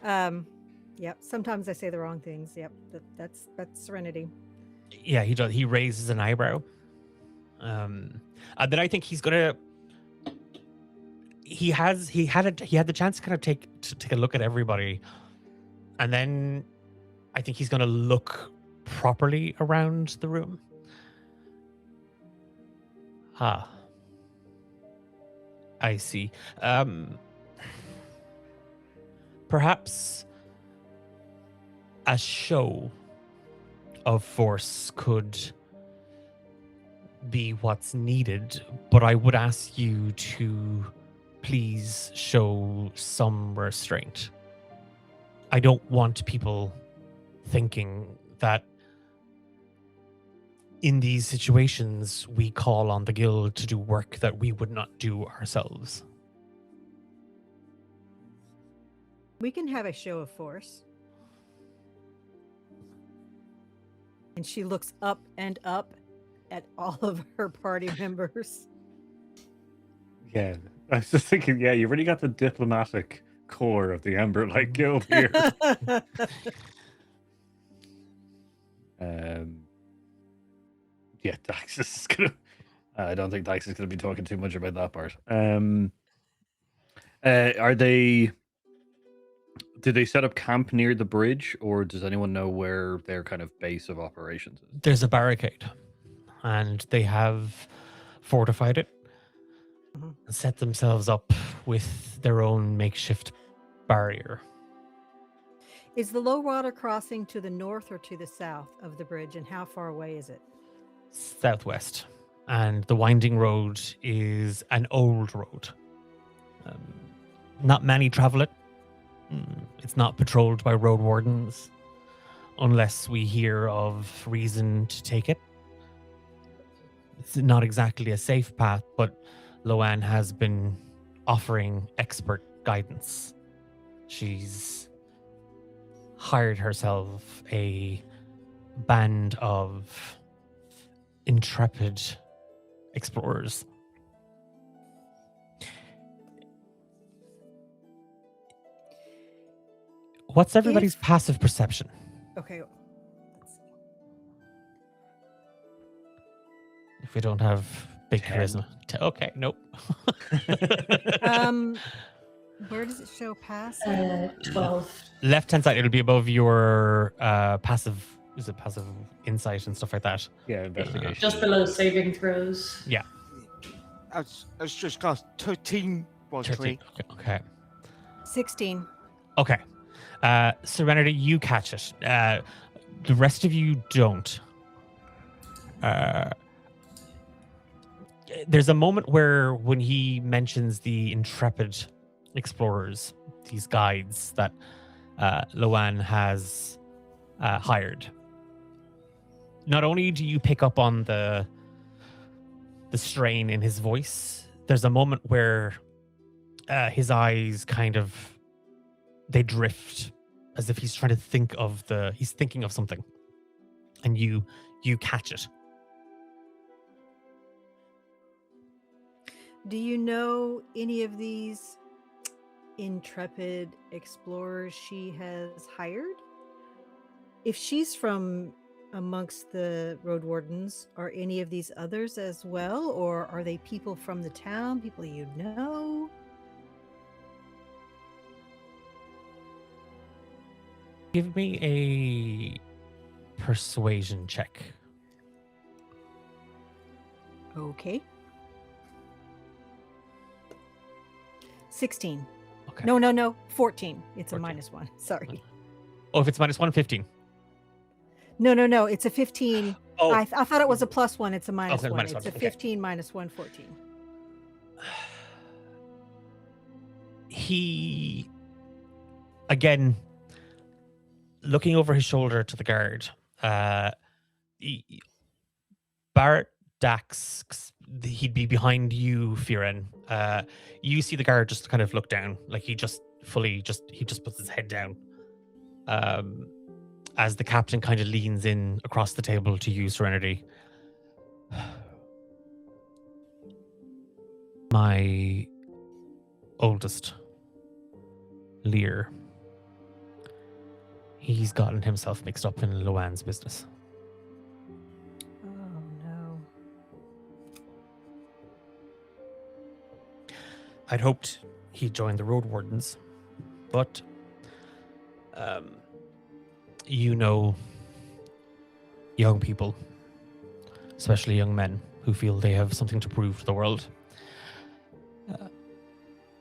Yep. Sometimes I say the wrong things. Yep. That's Serenity. Yeah, he does. He raises an eyebrow. And then I think he's gonna. He had the chance to kind of take a look at everybody, and then I think he's gonna look properly around the room. I see. Perhaps a show of force could be what's needed, but I would ask you to please show some restraint. I don't want people thinking that in these situations we call on the guild to do work that we would not do ourselves. We can have a show of force. And she looks up and up at all of her party members. Yeah, I was just thinking. Yeah, you really got the diplomatic core of the Emberlight Guild here. Yeah, Dax is gonna. I don't think Dax is gonna be talking too much about that part. Are they? Did they set up camp near the bridge, or does anyone know where their kind of base of operations is? There's a barricade, and they have fortified it Mhm. and set themselves up with their own makeshift barrier. Is the low water crossing to the north or to the south of the bridge, and how far away is it? Southwest. And the winding road is an old road. Not many travel it. It's not patrolled by road wardens unless we hear of reason to take it. It's not exactly a safe path, but Loanne has been offering expert guidance. She's hired herself a band of intrepid explorers. What's everybody's passive perception? Okay. Let's see. If we don't have big 10. charisma. Okay, nope. Where does it show pass? 12. Left-hand side, it'll be above your passive. Is it passive insight and stuff like that? Yeah, investigation. Just below saving throws. Yeah. It's just got 13 was 13. Okay. 16. Okay. Serenity, you catch it. The rest of you don't. There's a moment where when he mentions the intrepid explorers, these guides that Loanne has hired. Not only do you pick up on the strain in his voice, there's a moment where his eyes kind of they drift as if he's trying to think of he's thinking of something, and you catch it. Do you know any of these intrepid explorers she has hired? If she's from amongst the road wardens, are any of these others as well, or are they people from the town, people you know? Give me a persuasion check. Okay. 16. Okay. No. 14. It's 14. a -1. Sorry. Oh, if it's -1, 15. No. It's a 15. Oh, I thought it was a +1. It's a -1. -1, It's a okay. 15 -1, 14. He, again, looking over his shoulder to the guard, Barrett, Dax, he'd be behind you, Fíren. You see the guard just kind of look down, like he just puts his head down. As the captain kind of leans in across the table to you, Serenity. My oldest, Lear. He's gotten himself mixed up in Loanne's business. Oh no. I'd hoped he'd join the road wardens, but you know, young people, especially young men who feel they have something to prove to the world.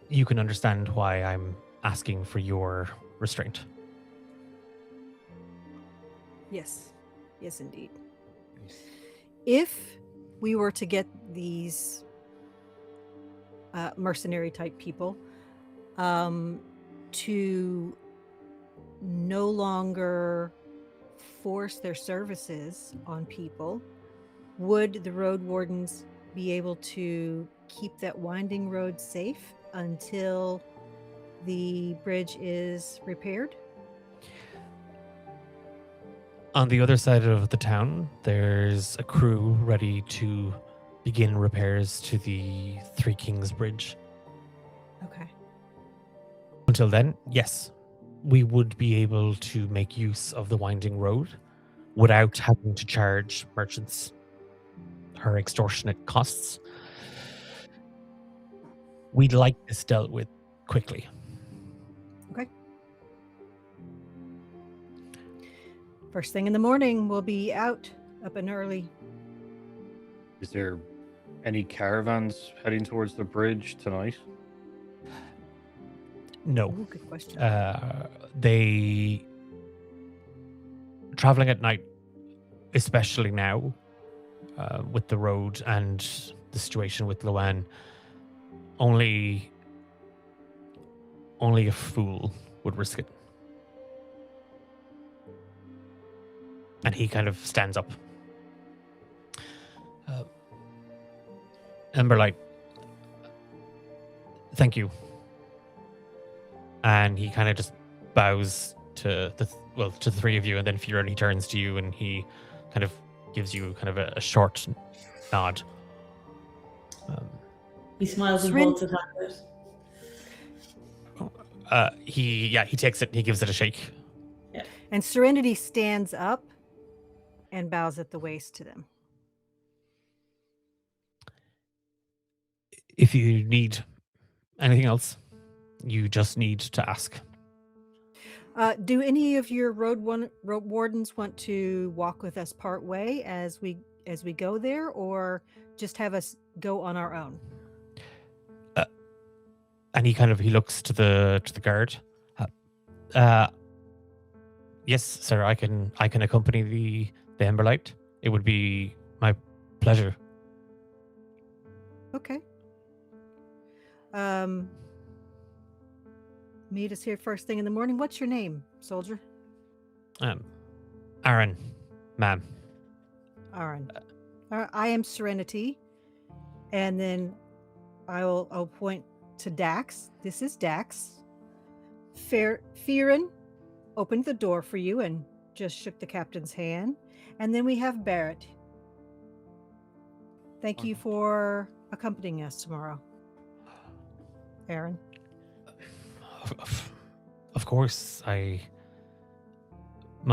You can understand why I'm asking for your restraint. Yes indeed. If we were to get these mercenary type people to no longer force their services on people, would the road wardens be able to keep that winding road safe until the bridge is repaired? On the other side of the town, there's a crew ready to begin repairs to the Three Kings Bridge. Okay. Until then, yes, we would be able to make use of the winding road without having to charge merchants her extortionate costs. We'd like this dealt with quickly. Okay. First thing in the morning, we'll be out up and early. Is there any caravans heading towards the bridge tonight? No. Ooh, good question. They traveling at night, especially now, with the road and the situation with Luan. Only a fool would risk it. And he kind of stands up. Emberlight, thank you. And he kind of just bows to the three of you, and then Fíren, he turns to you and he kind of gives you kind of a short nod. He smiles and holds it out. He takes it and he gives it a shake. Yeah. And Serenity stands up and bows at the waist to them. If you need anything else, you just need to ask. Do any of your road wardens want to walk with us part way as we go there, or just have us go on our own? And he looks to the guard. Yes, sir. I can accompany the Emberlight. It would be my pleasure. Okay. Meet us here first thing in the morning. What's your name, soldier? Aaron, ma'am. Aaron. I am Serenity, and then I'll point to Dax. This is Dax. Fíren opened the door for you and just shook the captain's hand, and then we have Barrut. Thank you for accompanying us tomorrow, Aaron. Of course, my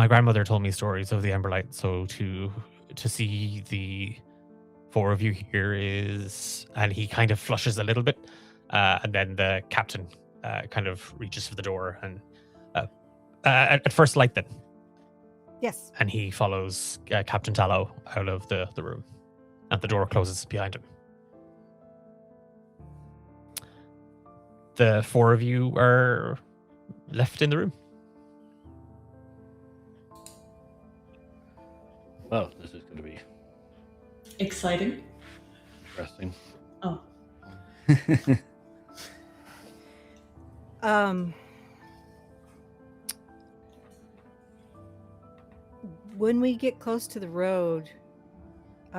grandmother told me stories of the Emberlight, so to see the four of you here is, and he kind of flushes a little bit, and then the captain kind of reaches for the door and at first light then. Yes. And he follows Captain Tallow out of the room, and the door closes behind him. The four of you are left in the room. Well, this is going to be Exciting. interesting. Oh. When we get close to the road,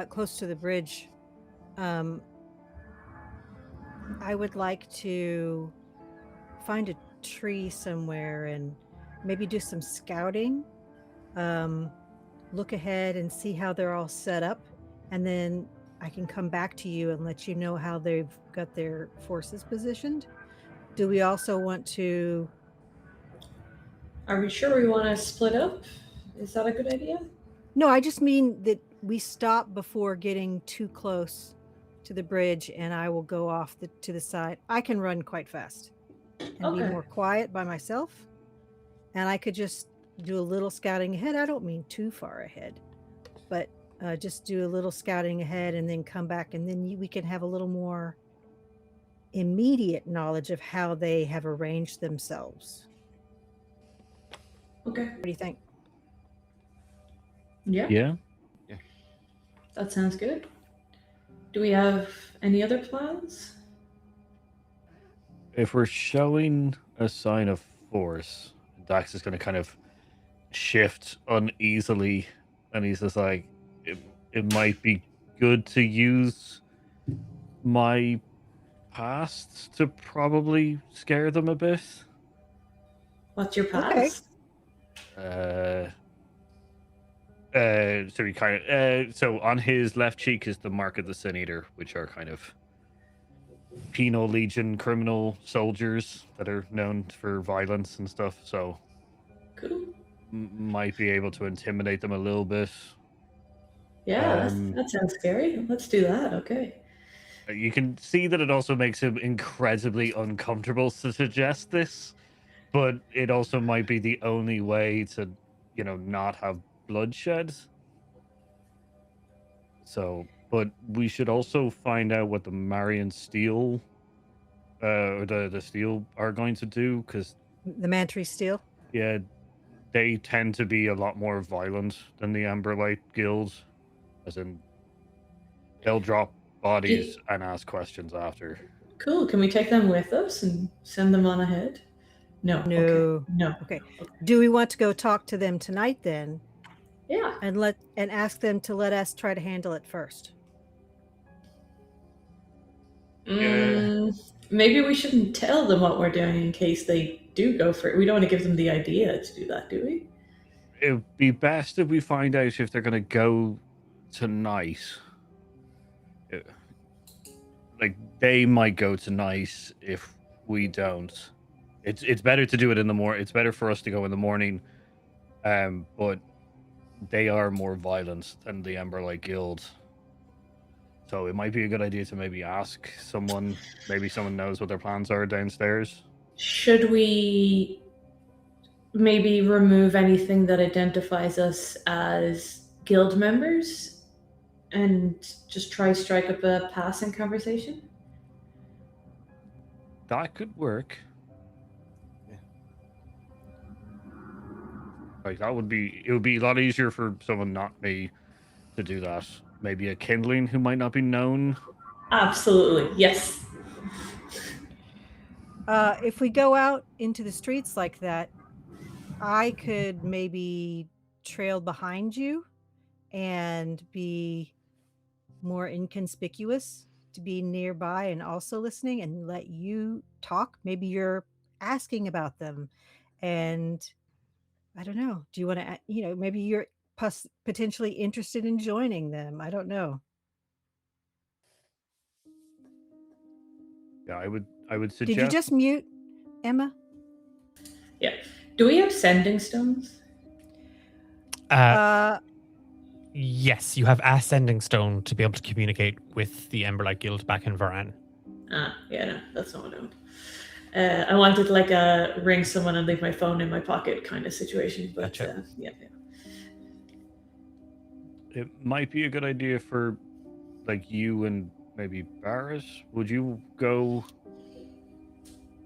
close to the bridge, I would like to find a tree somewhere and maybe do some scouting. Look ahead and see how they're all set up, and then I can come back to you and let you know how they've got their forces positioned. Do we also want to... Are we sure we want to split up? Is that a good idea? No, I just mean that we stop before getting too close to the bridge, and I will go off to the side. I can run quite fast and be more quiet by myself, and I could just do a little scouting ahead. I don't mean too far ahead, but just do a little scouting ahead and then come back, and then we can have a little more immediate knowledge of how they have arranged themselves. Okay. What do you think? Yeah. Yeah. That sounds good. Do we have any other plans? If we're showing a sign of force, Dax is going to kind of shift uneasily, and he's just like, it might be good to use my past to probably scare them a bit. What's your past? So he kind of so on his left cheek is the mark of the Sin Eater, which are kind of penal legion criminal soldiers that are known for violence and stuff. So Cool. might be able to intimidate them a little bit. Yeah, that sounds scary. Let's do that. Okay. You can see that it also makes him incredibly uncomfortable to suggest this, but it also might be the only way to, not have bloodshed. So, but we should also find out what the Marian Steel, or the Steel are going to do, because The Mantry Steel? yeah, they tend to be a lot more violent than the Emberlight Guild, as in They'll drop bodies and ask questions after. Cool. Can we take them with us and send them on ahead? No. No. Okay. No. Okay. Do we want to go talk to them tonight then, Yeah. and ask them to let us try to handle it first? Maybe we shouldn't tell them what we're doing in case they do go for it. We don't want to give them the idea to do that, do we? It would be best if we find out if they're going to go tonight. Like, they might go tonight if we don't. It's better to do it in the morning. It's better for us to go in the morning. But they are more violent than the Emberlight Guild. So it might be a good idea to maybe ask someone. Maybe someone knows what their plans are downstairs. Should we maybe remove anything that identifies us as guild members and just try strike up a passing conversation? That could work. Yeah. Like, it would be a lot easier for someone not me to do that. Maybe a kindling who might not be known. Absolutely, yes. If we go out into the streets like that, I could maybe trail behind you and be more inconspicuous, to be nearby and also listening and let you talk. Maybe you're asking about them, and I don't know. Do you want to, maybe you're potentially interested in joining them? I don't know. Yeah, I would suggest. Did you just mute, Emma? Yeah. Do we have sending stones? Yes, you have a sending stone to be able to communicate with the Emberlight Guild back in Varan. Yeah, no, that's not what I want. I wanted like a ring someone and leave my phone in my pocket kind of situation, but Gotcha. yeah. It might be a good idea for, like, you and maybe Barrus. Would you go?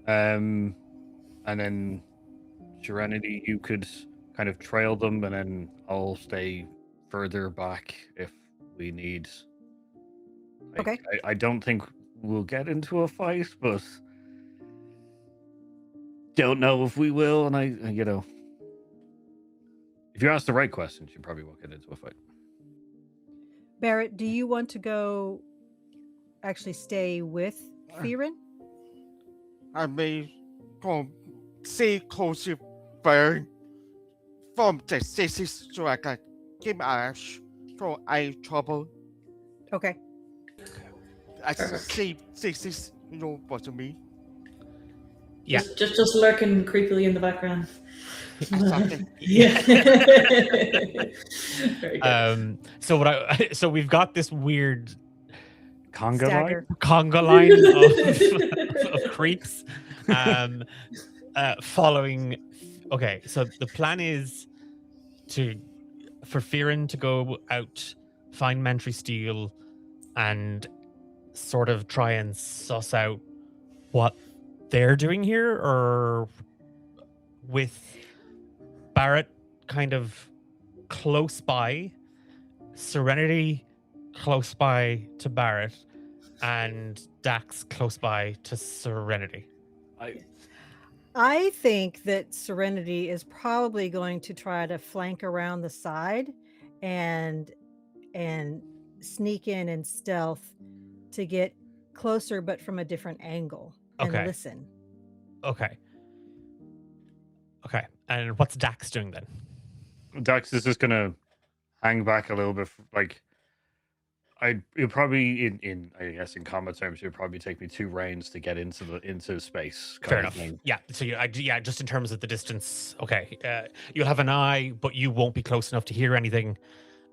And then Serenity, you could kind of trail them, and then I'll stay further back if we need. Okay. I don't think we'll get into a fight, but don't know if we will. And if you ask the right questions, you probably won't get into a fight. Barrett, do you want to go actually stay with Fíren? I may go stay closer burn from the cities so I can keep my eyes so I trouble. Okay. I see cities, you know what I mean? Yeah. Just lurking creepily in the background. Exactly. Yeah. Very good. So we've got this weird Conga line? conga line of creeps following. Okay, so the plan is for Fíren to go out, find Mantry Steel, and sort of try and suss out what they're doing here, or with Barrett kind of close by, Serenity close by to Barrett, and Dax close by to Serenity. I think that Serenity is probably going to try to flank around the side and sneak in and stealth to get closer, but from a different angle, and Okay. listen. Okay. And what's Dax doing then? Dax is just gonna hang back a little bit. Like, it probably in combat terms, it would probably take me 2 rounds to get into space. Fair enough. Yeah. So just in terms of the distance. Okay. You'll have an eye, but you won't be close enough to hear anything.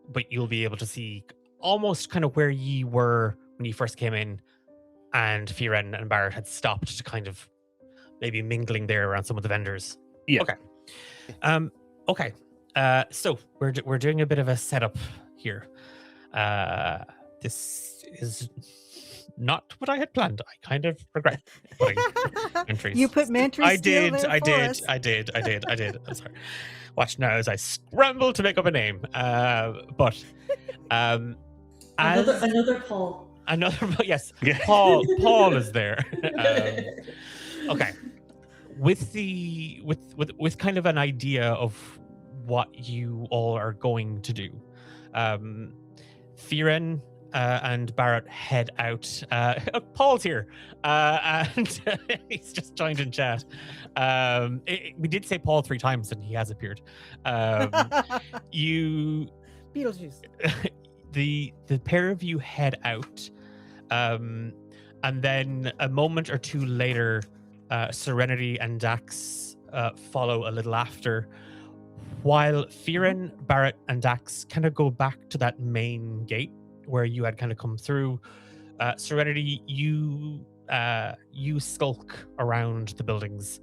But you'll be able to see almost kind of where ye were when you first came in, and Fíren and Barrett had stopped to kind of maybe mingling there around some of the vendors. Yeah. Okay. Okay. So we're doing a bit of a setup here. This is not what I had planned. I kind of regret putting entries. You put Mantry I Steel did. there I for did. us. I did. I'm sorry. Watch now as I scramble to make up a name. But Another Paul. Yes, Yeah. Paul is there. Okay, with kind of an idea of what you all are going to do. Fíren and Barrett head out. Paul's here, and he's just joined in chat. We did say Paul 3 times, and he has appeared. You, Beetlejuice. the pair of you head out, and then a moment or two later, Serenity and Dax follow a little after. While Fíren, Barrett, and Dax kind of go back to that main gate where you had kind of come through, Serenity, you skulk around the buildings,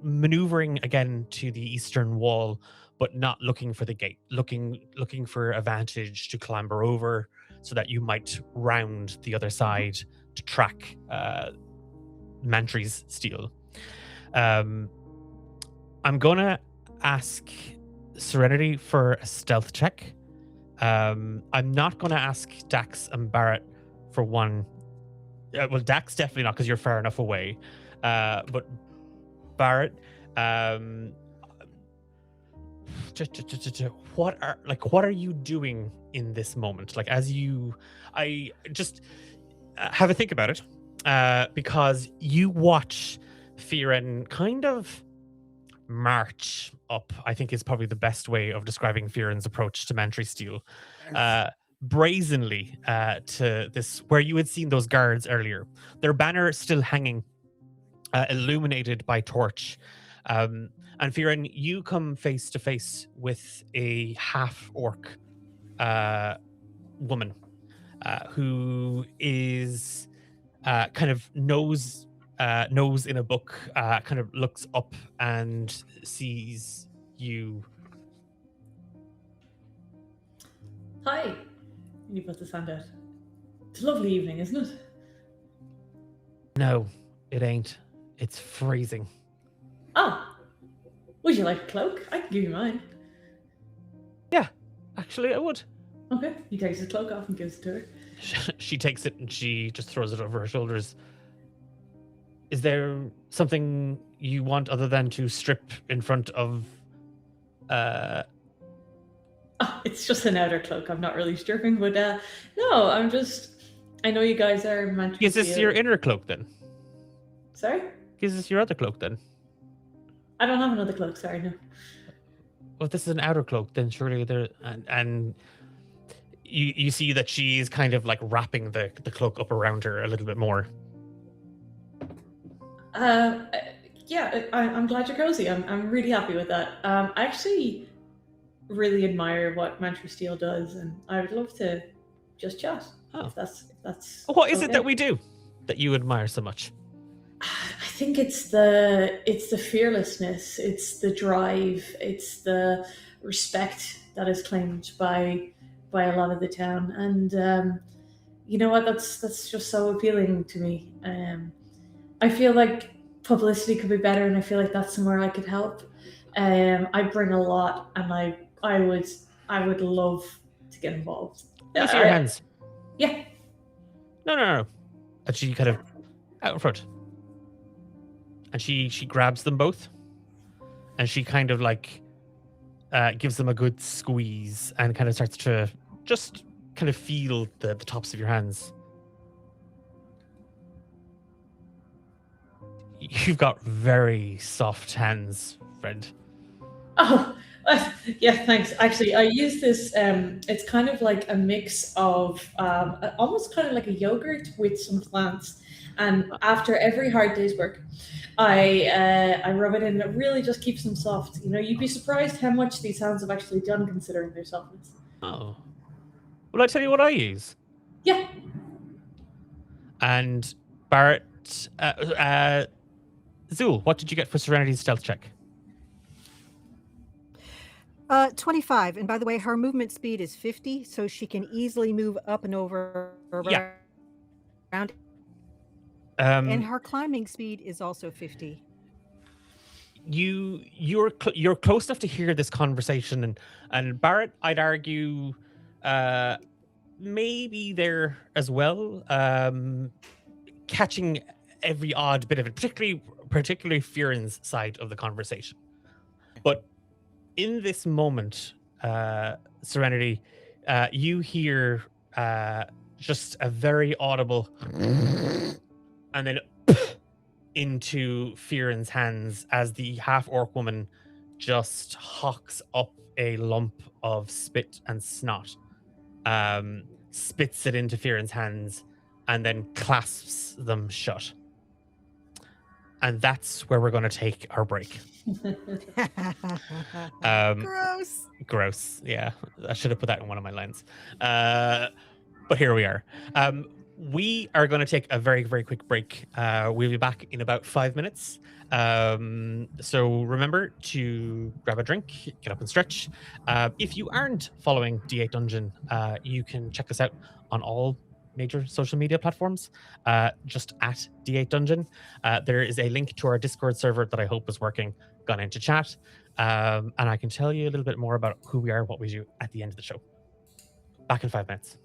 maneuvering again to the eastern wall, but not looking for the gate, looking for a vantage to clamber over so that you might round the other side to track Mantry's steel. I'm gonna ask Serenity for a stealth check. I'm not going to ask Dax and Barrett for one. Well, Dax definitely not, because you're far enough away. But Barrett, what are you doing in this moment? Like, I just have a think about it, because you watch Fíren kind of march up, I think is probably the best way of describing Fíren's approach to Mantry Steel. Brazenly to this, where you had seen those guards earlier. Their banner still hanging, illuminated by torch. And Fíren, you come face to face with a half-orc woman who is kind of nose in a book, kind of looks up and sees you. Hi. You put the hand out. It's a lovely evening, isn't it? No, it ain't. It's freezing. Oh. Would you like a cloak? I can give you mine. Yeah, actually I would. Okay. He takes his cloak off and gives it to her. She takes it and she just throws it over her shoulders. Is there something you want other than to strip in front of It's just an outer cloak. I'm not really stripping, but no, I know you guys are meant to. Is this your inner cloak then? Sorry? Is this your other cloak then? I don't have another cloak, sorry, no. Well, if this is an outer cloak, then surely there and you see that she's kind of like wrapping the cloak up around her a little bit more. Yeah, I'm glad you're cozy. I'm really happy with that. I actually really admire what Mantry Steel does, and I would love to just chat. Oh. If that's What is it okay. that we do that you admire so much? I think it's the fearlessness, it's the drive, it's the respect that is claimed by a lot of the town, and you know what? That's just so appealing to me. I feel like publicity could be better, and I feel like that's somewhere I could help. I bring a lot, and I would love to get involved. Let me see your hands. Yeah. No. And she kind of out in front. And she grabs them both. And she kind of like gives them a good squeeze and kind of starts to just kind of feel the tops of your hands. You've got very soft hands, friend. Oh, yeah, thanks. Actually, I use this. It's kind of like a mix of almost kind of like a yogurt with some plants. And after every hard day's work, I rub it in. It really just keeps them soft. You know, you'd be surprised how much these hands have actually done considering their softness. Oh. Will I tell you what I use? Yeah. And Barrett, Zool, what did you get for Serenity's stealth check? 25. And by the way, her movement speed is 50, so she can easily move up and over around. And her climbing speed is also 50. You're close enough to hear this conversation, and Barrett, I'd argue, may be there as well, catching every odd bit of it, particularly Fíren's side of the conversation. But in this moment, Serenity, you hear just a very audible and then into Fíren's hands as the half-orc woman just hawks up a lump of spit and snot, spits it into Fíren's hands, and then clasps them shut. And that's where we're going to take our break. Gross. Gross. Yeah, I should have put that in one of my lines. But here we are. We are going to take a very, very quick break. We'll be back in about 5 minutes. So remember to grab a drink, get up and stretch. If you aren't following D8 Dungeon, you can check us out on all major social media platforms, just at D8 Dungeon. There is a link to our Discord server that I hope is working, gone into chat. And I can tell you a little bit more about who we are, what we do at the end of the show. Back in 5 minutes.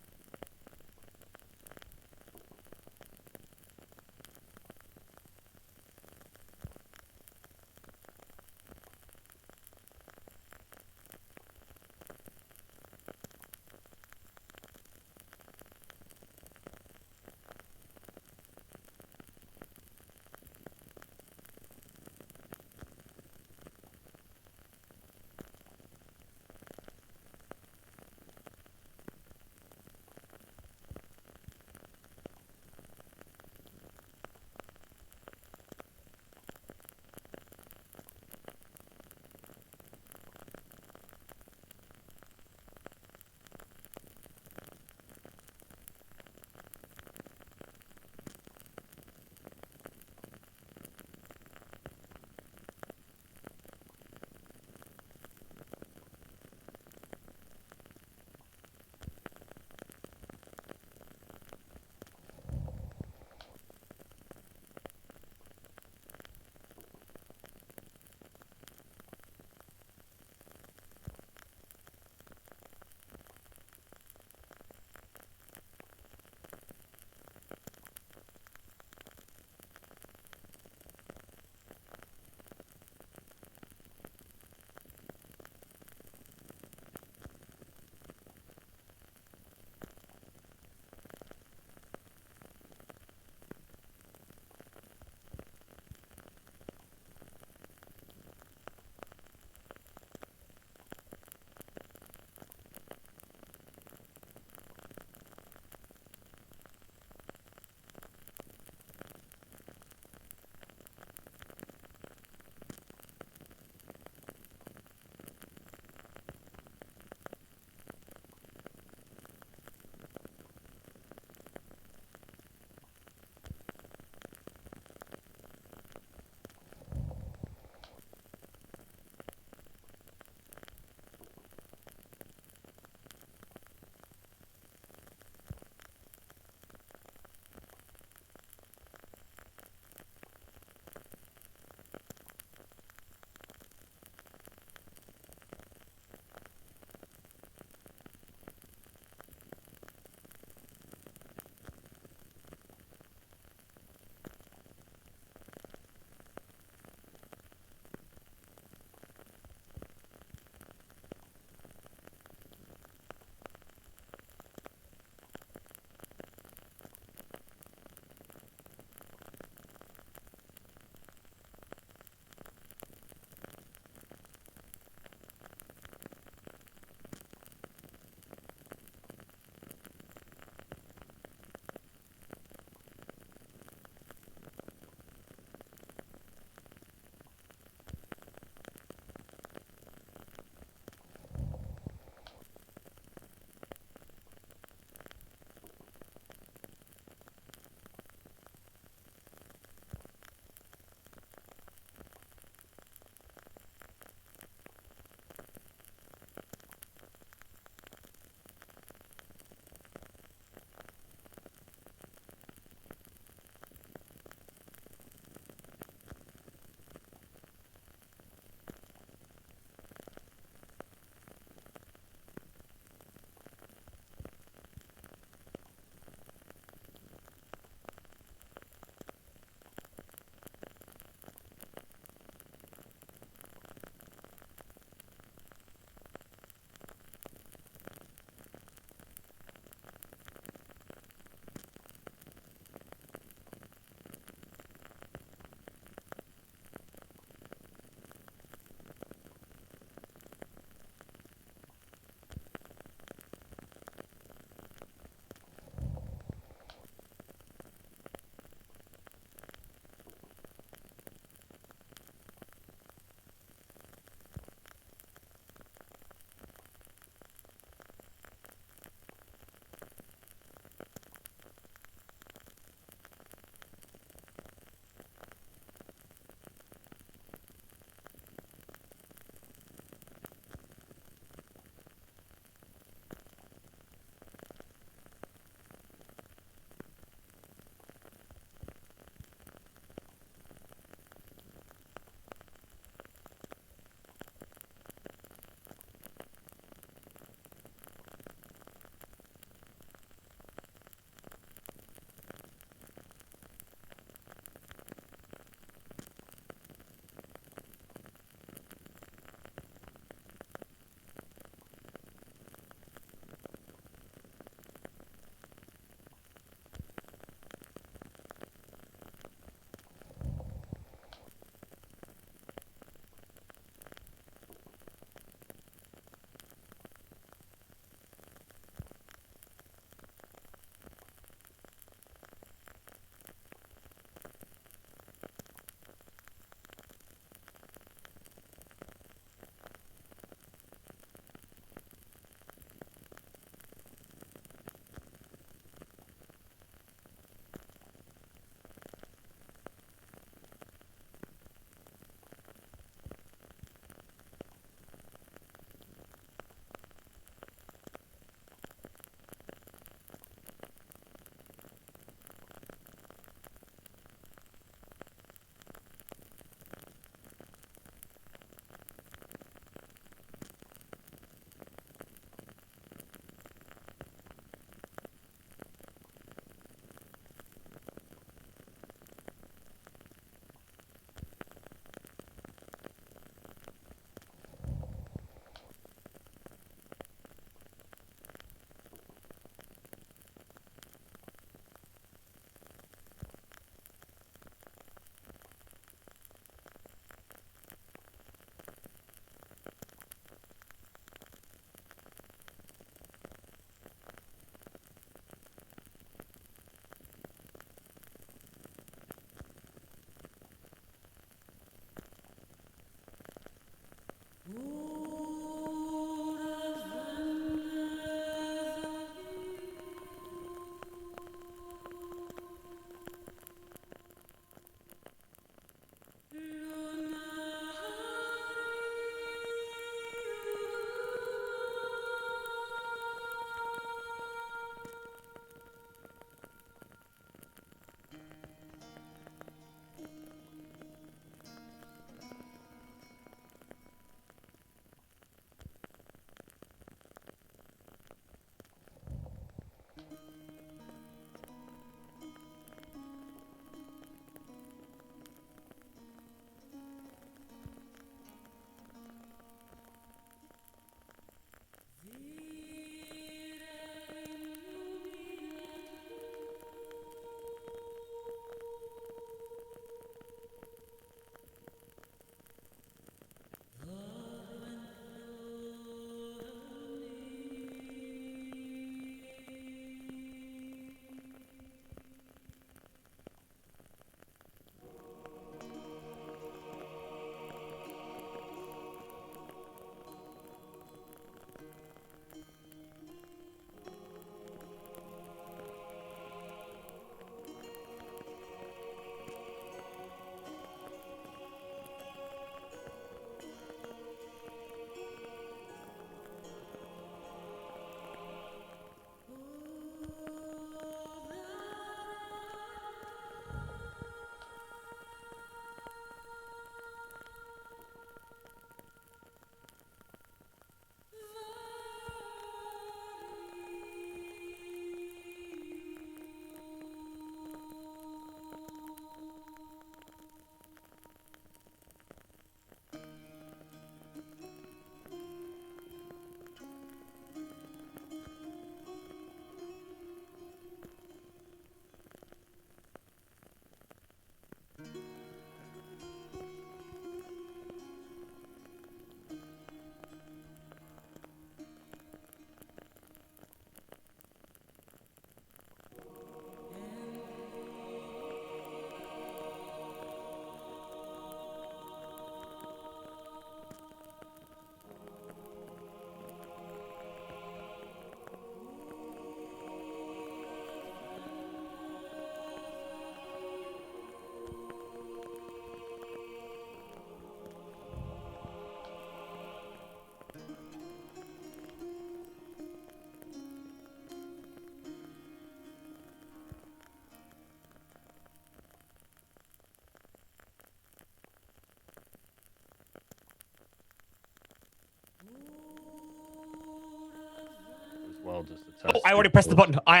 well, just to test. Oh, I already pressed the button. I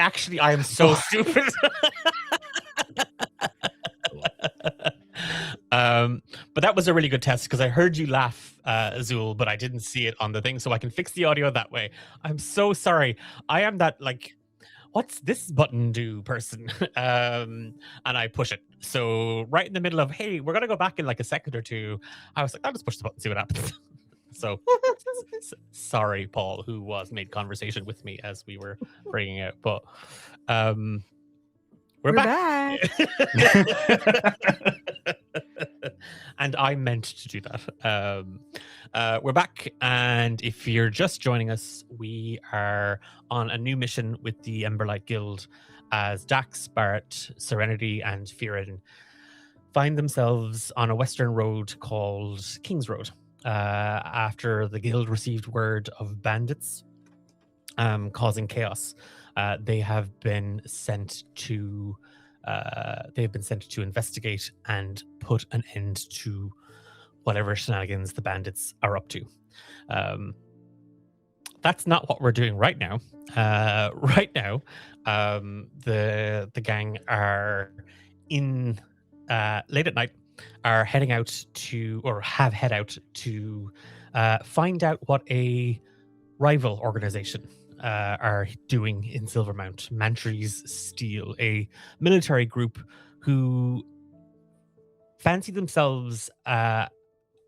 am so stupid. But that was a really good test because I heard you laugh, Azul, but I didn't see it on the thing, so I can fix the audio that way. I'm so sorry. I am that what's this button do person? And I push it. So right in the middle of, hey, we're gonna go back in like a second or two. I was like, I'll just push the button, see what happens. So sorry, Paul, who was made conversation with me as we were bringing out, but we're back. And I meant to do that. We're back, and if you're just joining us, we are on a new mission with the Emberlight Guild as Dax, Barrett, Serenity, and Fíren find themselves on a western road called King's Road after the guild received word of bandits causing chaos. They have been sent to investigate and put an end to whatever shenanigans the bandits are up to. That's not what we're doing right now. Right now, the gang are in late at night, are heading out to, or have head out to find out what a rival organization are doing in Silvermount. Mantries Steel, a military group who fancy themselves a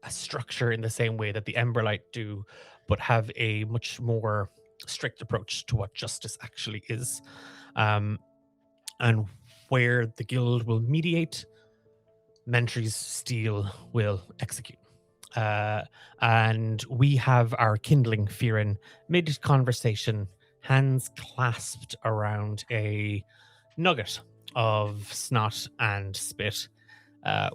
structure in the same way that the Emberlight do, but have a much more strict approach to what justice actually is. And where the guild will mediate, Mantries Steel will execute. And we have our kindling Fíren mid-conversation, hands clasped around a nugget of snot and spit,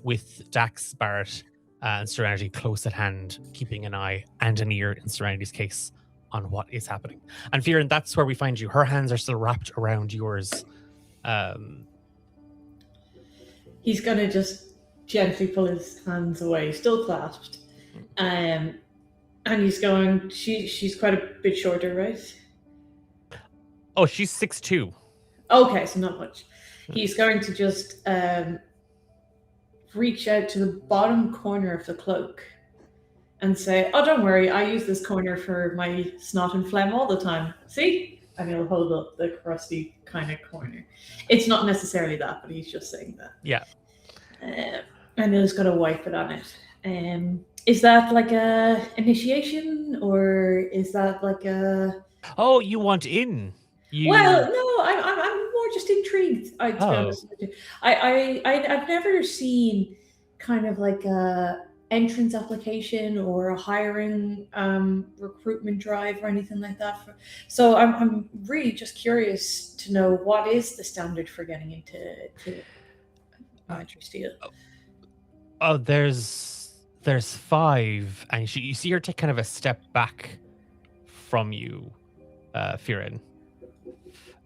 with Dax, Barrett, and Serenity close at hand, keeping an eye and an ear in Serenity's case on what is happening. And Fíren, that's where we find you. Her hands are still wrapped around yours. He's gonna just gently pull his hands away, still clasped. And he's going, she's quite a bit shorter, right? Oh, she's 6'2". Okay, so not much. He's going to just reach out to the bottom corner of the cloak and say, oh, don't worry, I use this corner for my snot and phlegm all the time. See? And he'll hold up the crusty kind of corner. It's not necessarily that, but he's just saying that. Yeah. And he's going to wipe it on it. Is that like a initiation, or is that like a... Oh, you want in? Well, no, I'm more just intrigued. To be honest with you. I've never seen kind of like a entrance application or a hiring recruitment drive or anything like that. So I'm really just curious to know what is the standard for getting into Mantries Steel. Oh, there's 5, and you see her take kind of a step back from you, Fíren.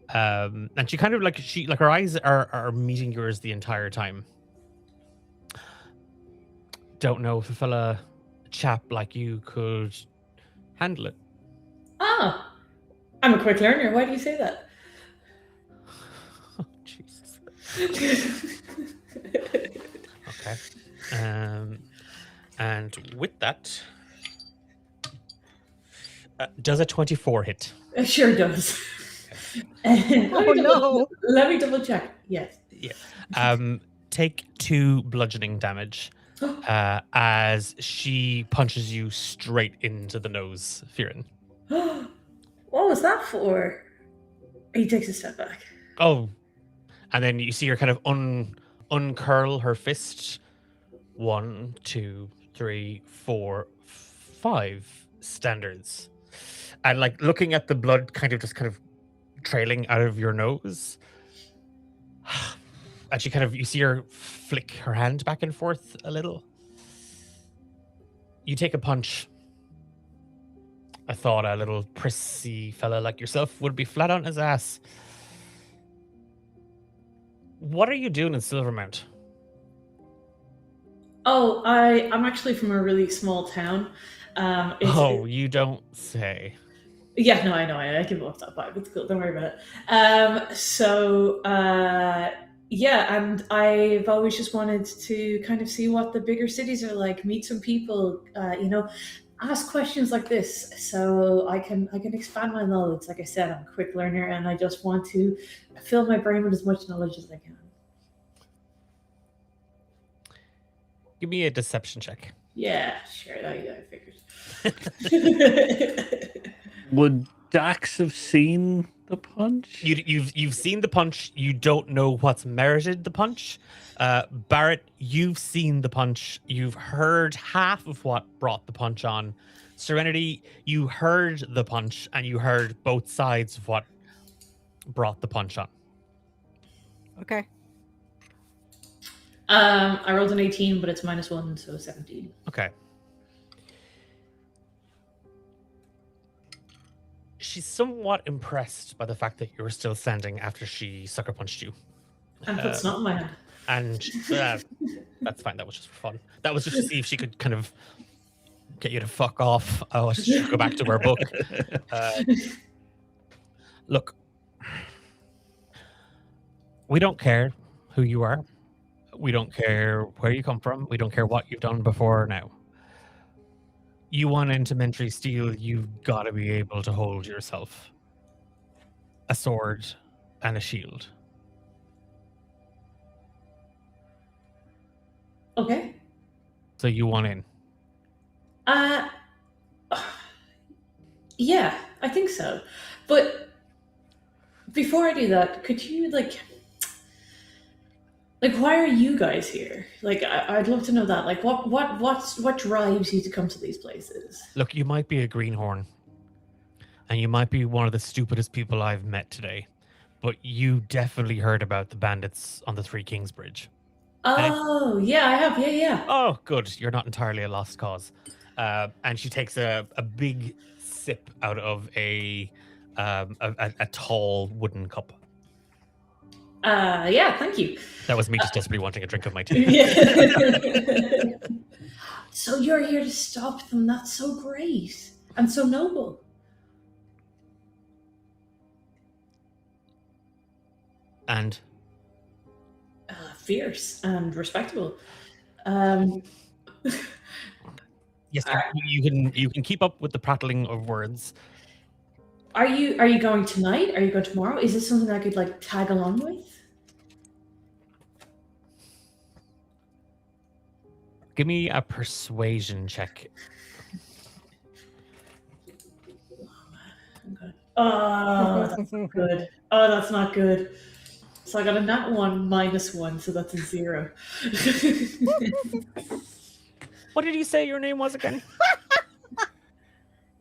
And she kind of like her eyes are meeting yours the entire time. Don't know if a chap like you could handle it. Ah, I'm a quick learner. Why do you say that? Oh, Jesus. Okay. And with that, does a 24 hit? It sure does. Oh no! Let me double check. Yes. Yeah. Take 2 bludgeoning damage as she punches you straight into the nose, Fíren. What was that for? He takes a step back. Oh, and then you see her kind of uncurl her fist. 1, 2, 3, 4, 5 standards, and like looking at the blood kind of trailing out of your nose, and she you see her flick her hand back and forth a little. You take a punch. I thought a little prissy fella like yourself would be flat on his ass. What are you doing in Silvermount? Oh, I'm actually from a really small town. You don't say. Yeah, no, I know. I can walk that vibe. It's cool. Don't worry about it. Yeah, and I've always just wanted to kind of see what the bigger cities are like, meet some people, ask questions like this, so I can expand my knowledge. Like I said, I'm a quick learner, and I just want to fill my brain with as much knowledge as I can. Give me a deception check. Yeah, sure. I figured. Would Dax have seen the punch? You've seen the punch. You don't know what's merited the punch. Barrett, you've seen the punch. You've heard half of what brought the punch on. Serenity, you heard the punch and you heard both sides of what brought the punch on. Okay. I rolled an 18, but it's -1, so 17. Okay. She's somewhat impressed by the fact that you were still standing after she sucker punched you. And put snot in my hand. And that's fine. That was just for fun. That was just to see if she could kind of get you to fuck off. Oh, she should go back to her book. Look, we don't care who you are. We don't care where you come from. We don't care what you've done before or now. You want into Mentry Steel, you've got to be able to hold yourself. A sword and a shield. Okay. So you want in? Yeah, I think so. But before I do that, could you like why are you guys here? Like, I'd love to know that. Like, what drives you to come to these places? Look, you might be a greenhorn, and you might be one of the stupidest people I've met today, but you definitely heard about the bandits on the Three Kings Bridge. Oh, yeah, I have. Yeah. Oh, good. You're not entirely a lost cause. And she takes a big sip out of a tall wooden cup. Yeah, thank you. That was me just desperately wanting a drink of my tea. Yeah. So you're here to stop them. That's so great and so noble. And Fierce and respectable. yes, you can keep up with the prattling of words. Are you going tonight? Are you going tomorrow? Is this something I could like tag along with? Give me a persuasion check. Oh, that's not good. Oh, that's not good. So I got a nat 1 -1, so that's a 0. What did you say your name was again?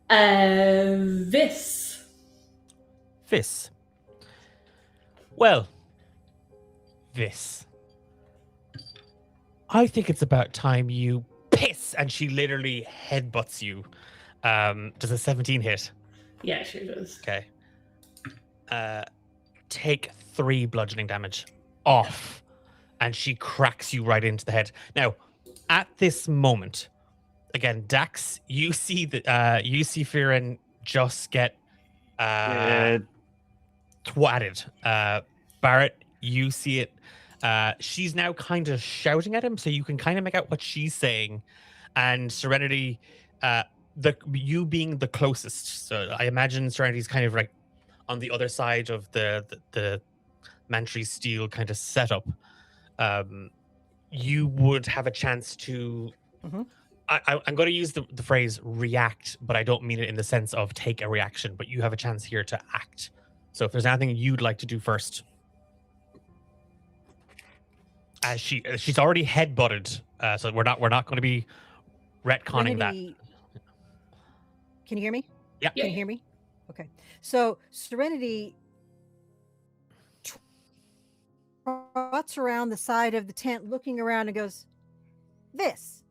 This. Vis. Well, Vis. I think it's about time you piss, and she literally headbutts you. Does a 17 hit? Yeah, sure does. Okay. Take 3 bludgeoning damage off, and she cracks you right into the head. Now, at this moment, again, Dax, you see Fíren just get twatted. Barrett, you see it. She's now kind of shouting at him, so you can kind of make out what she's saying. And Serenity, you being the closest, so I imagine Serenity's kind of like on the other side of the Mentry Steel kind of setup. You would have a chance to. Mm-hmm. I'm going to use the phrase react, but I don't mean it in the sense of take a reaction. But you have a chance here to act. So if there's anything you'd like to do first. As she's already headbutted, so we're not going to be retconning that. Can you hear me? Yeah. Can you hear me? Okay. So Serenity trots around the side of the tent, looking around, and goes, "This,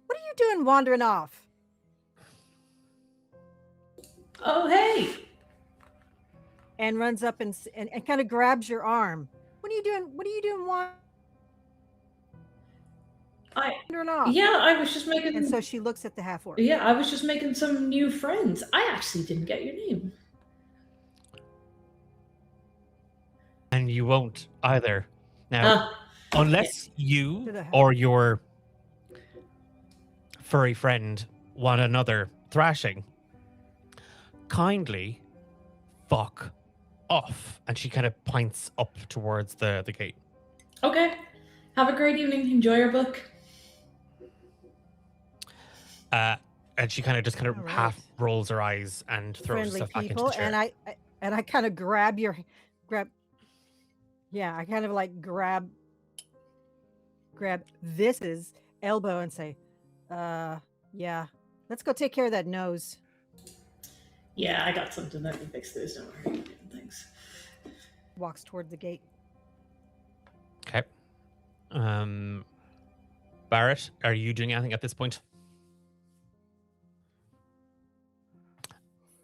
what are you doing wandering off?" Oh, hey! And runs up and kind of grabs your arm. What are you doing? What are you doing? Or not. Yeah, I was just making. And so she looks at the half orc. Yeah, I was just making some new friends. I actually didn't get your name. And you won't either. Now, unless you Did I have- or your furry friend want another thrashing, kindly fuck off. And she kind of points up towards the gate. Okay. Have a great evening. Enjoy your book. And she kind of All right. half rolls her eyes and throws Friendly herself back into people, the chair. and I kind of grab. Yeah, I kind of like grab this's elbow and say, yeah, let's go take care of that nose. Yeah, I got something that can fix this. Don't worry. Thanks. Walks toward the gate. Okay. Barrett, are you doing anything at this point?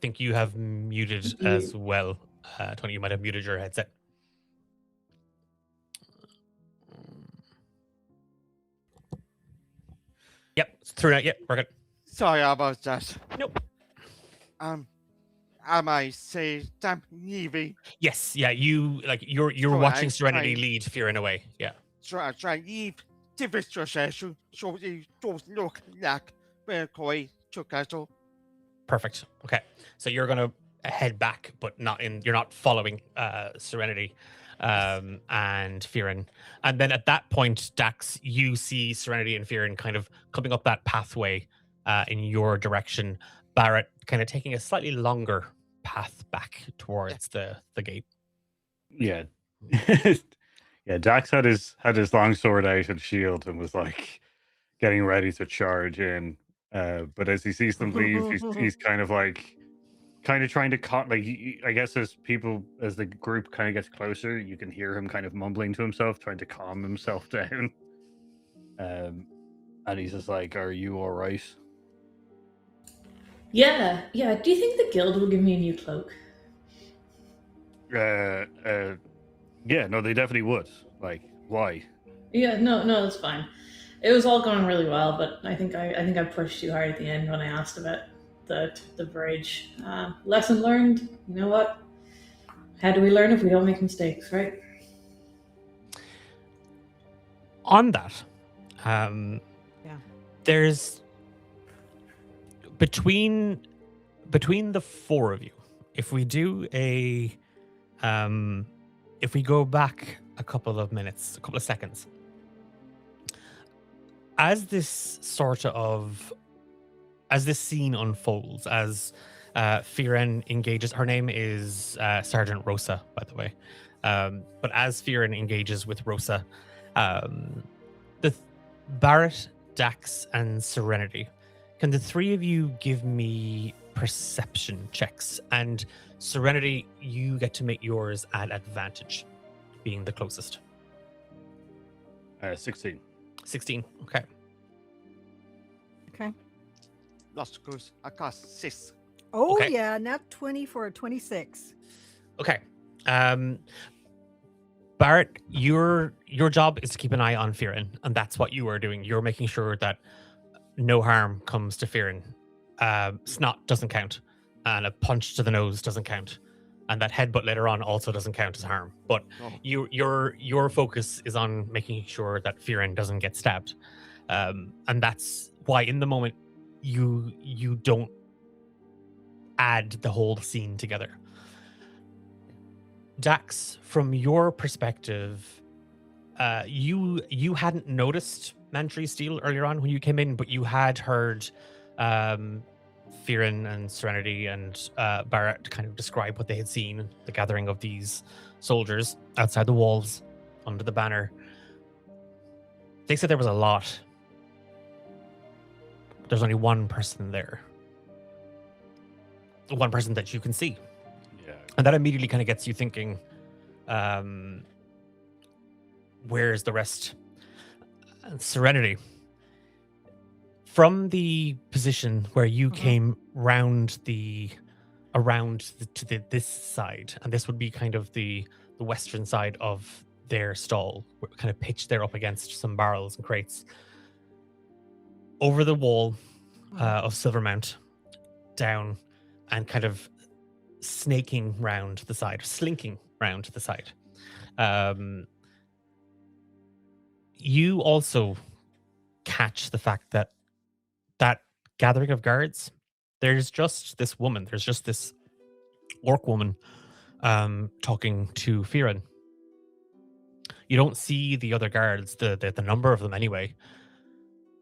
Think you have muted as well. Tony, you might have muted your headset. Yep, it's through that. Yep, we're good. Sorry about that. Nope. Am I say damn Evie? Yes, yeah, you're Sorry, watching Serenity I- lead Fíren away. Yeah. Try Eve. Different session. So it don't look like we're going to castle. Perfect. Okay. So you're gonna head back, but you're not following Serenity and Fíren. And then at that point, Dax, you see Serenity and Fíren kind of coming up that pathway in your direction. Barrett kind of taking a slightly longer path back towards the gate. Yeah. Yeah, Dax had his long sword out and shield and was like getting ready to charge in. But as he sees them leave, he's kind of trying to I guess as the group kind of gets closer, you can hear him kind of mumbling to himself, trying to calm himself down. And he's just like, "Are you all right?" Yeah. Do you think the guild will give me a new cloak? Yeah, no, they definitely would. Like, why? Yeah, no, that's fine. It was all going really well, but I think I pushed too hard at the end when I asked about the bridge. Lesson learned. You know what? How do we learn if we don't make mistakes, right? On that, there's between the four of you, if we do if we go back a couple of seconds, as this scene unfolds, as Fíren engages, her name is Sergeant Rosa, by the way. But as Fíren engages with Rosa, the Barrett, Dax, and Serenity, can the three of you give me perception checks? And Serenity, you get to make yours at advantage, being the closest. 16. 16. Okay. Okay. Lost goes. I got 6. Oh Okay. yeah, not 20 for a 26. Okay. Barrett, your job is to keep an eye on Fíren, and that's what you are doing. You're making sure that no harm comes to Fíren. Snot doesn't count, and a punch to the nose doesn't count, and that headbutt later on also doesn't count as harm. But your focus is on making sure that Fíren doesn't get stabbed, and that's why in the moment you don't add the whole scene together. Dax, from your perspective, you hadn't noticed Mantry Steel earlier on when you came in, but you had heard Fíren and Serenity and Barrett kind of describe what they had seen, the gathering of these soldiers outside the walls under the banner. They said there was a lot. There's only one person there. One person that you can see. Yeah. And that immediately kind of gets you thinking, where's the rest? Serenity. From the position where you came round this side, and this would be kind of the western side of their stall, kind of pitched there up against some barrels and crates. over the wall of Silvermount, down, and kind of snaking round the side, slinking round the side. You also catch the fact that gathering of guards, there's just this woman, there's just this orc woman talking to Fíren. You don't see the other guards, the number of them anyway.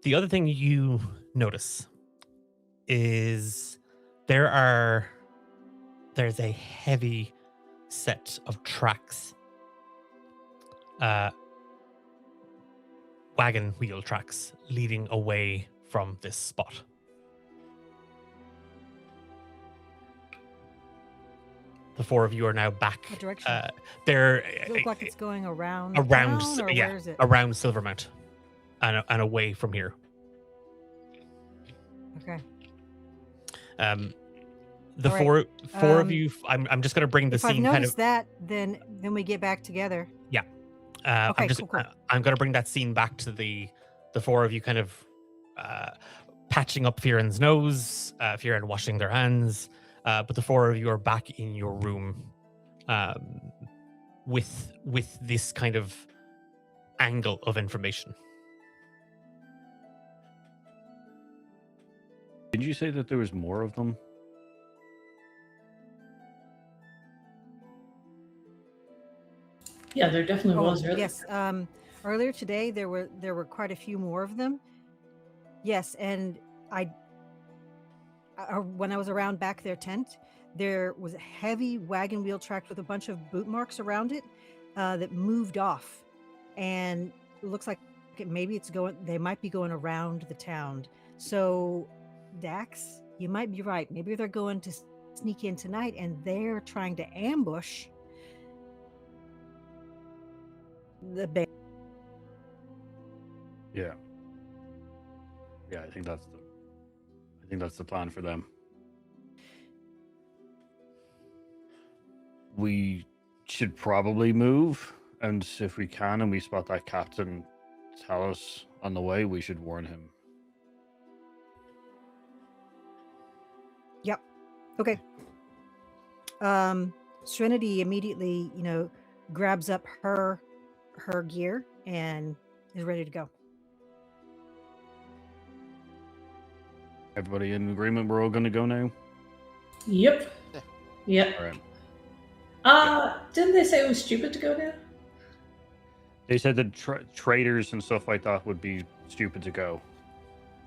The other thing you notice is there's a heavy set of tracks, wagon wheel tracks leading away from this spot. The four of you are now back. What direction? They're Does it look like it's going around the around, town, or yeah, where is it? around Silvermount, and away from here. Okay. The All right. four of you. I'm just going to bring the If I've scene kind noticed of. that, then we get back together. I'm just. cool. I'm going to bring that scene back to the four of you, kind of patching up Fíren's nose, Fíren washing their hands, but the four of you are back in your room, with this kind of angle of information. Did you say that there was more of them? Yeah, there definitely was. Really. Yes. Earlier today, there were quite a few more of them. Yes, and when I was around back their tent, there was a heavy wagon wheel track with a bunch of boot marks around it that moved off, and it looks like they might be going around the town. So, Dax, you might be right. Maybe they're going to sneak in tonight, and they're trying to ambush the band. Yeah. Yeah, I think that's the plan for them. We should probably move, and if we can and we spot that captain tell us on the way, we should warn him. Yep. Okay. Serenity immediately, grabs up her gear and is ready to go. Everybody in agreement? We're all going to go now. Yep. Yep. All right. Didn't they say it was stupid to go now? They said that traders and stuff like that would be stupid to go.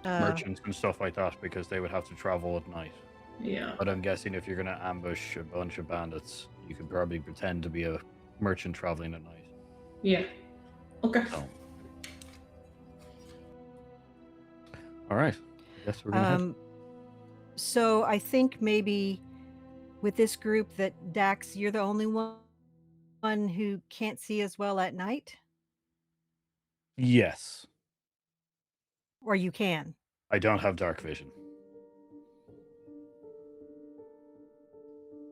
Merchants and stuff like that, because they would have to travel at night. Yeah. But I'm guessing if you're going to ambush a bunch of bandits, you could probably pretend to be a merchant traveling at night. Yeah. Okay. So. All right. I guess we're going to So I think maybe with this group that Dax, you're the only one who can't see as well at night? Yes. Or you can? I don't have dark vision.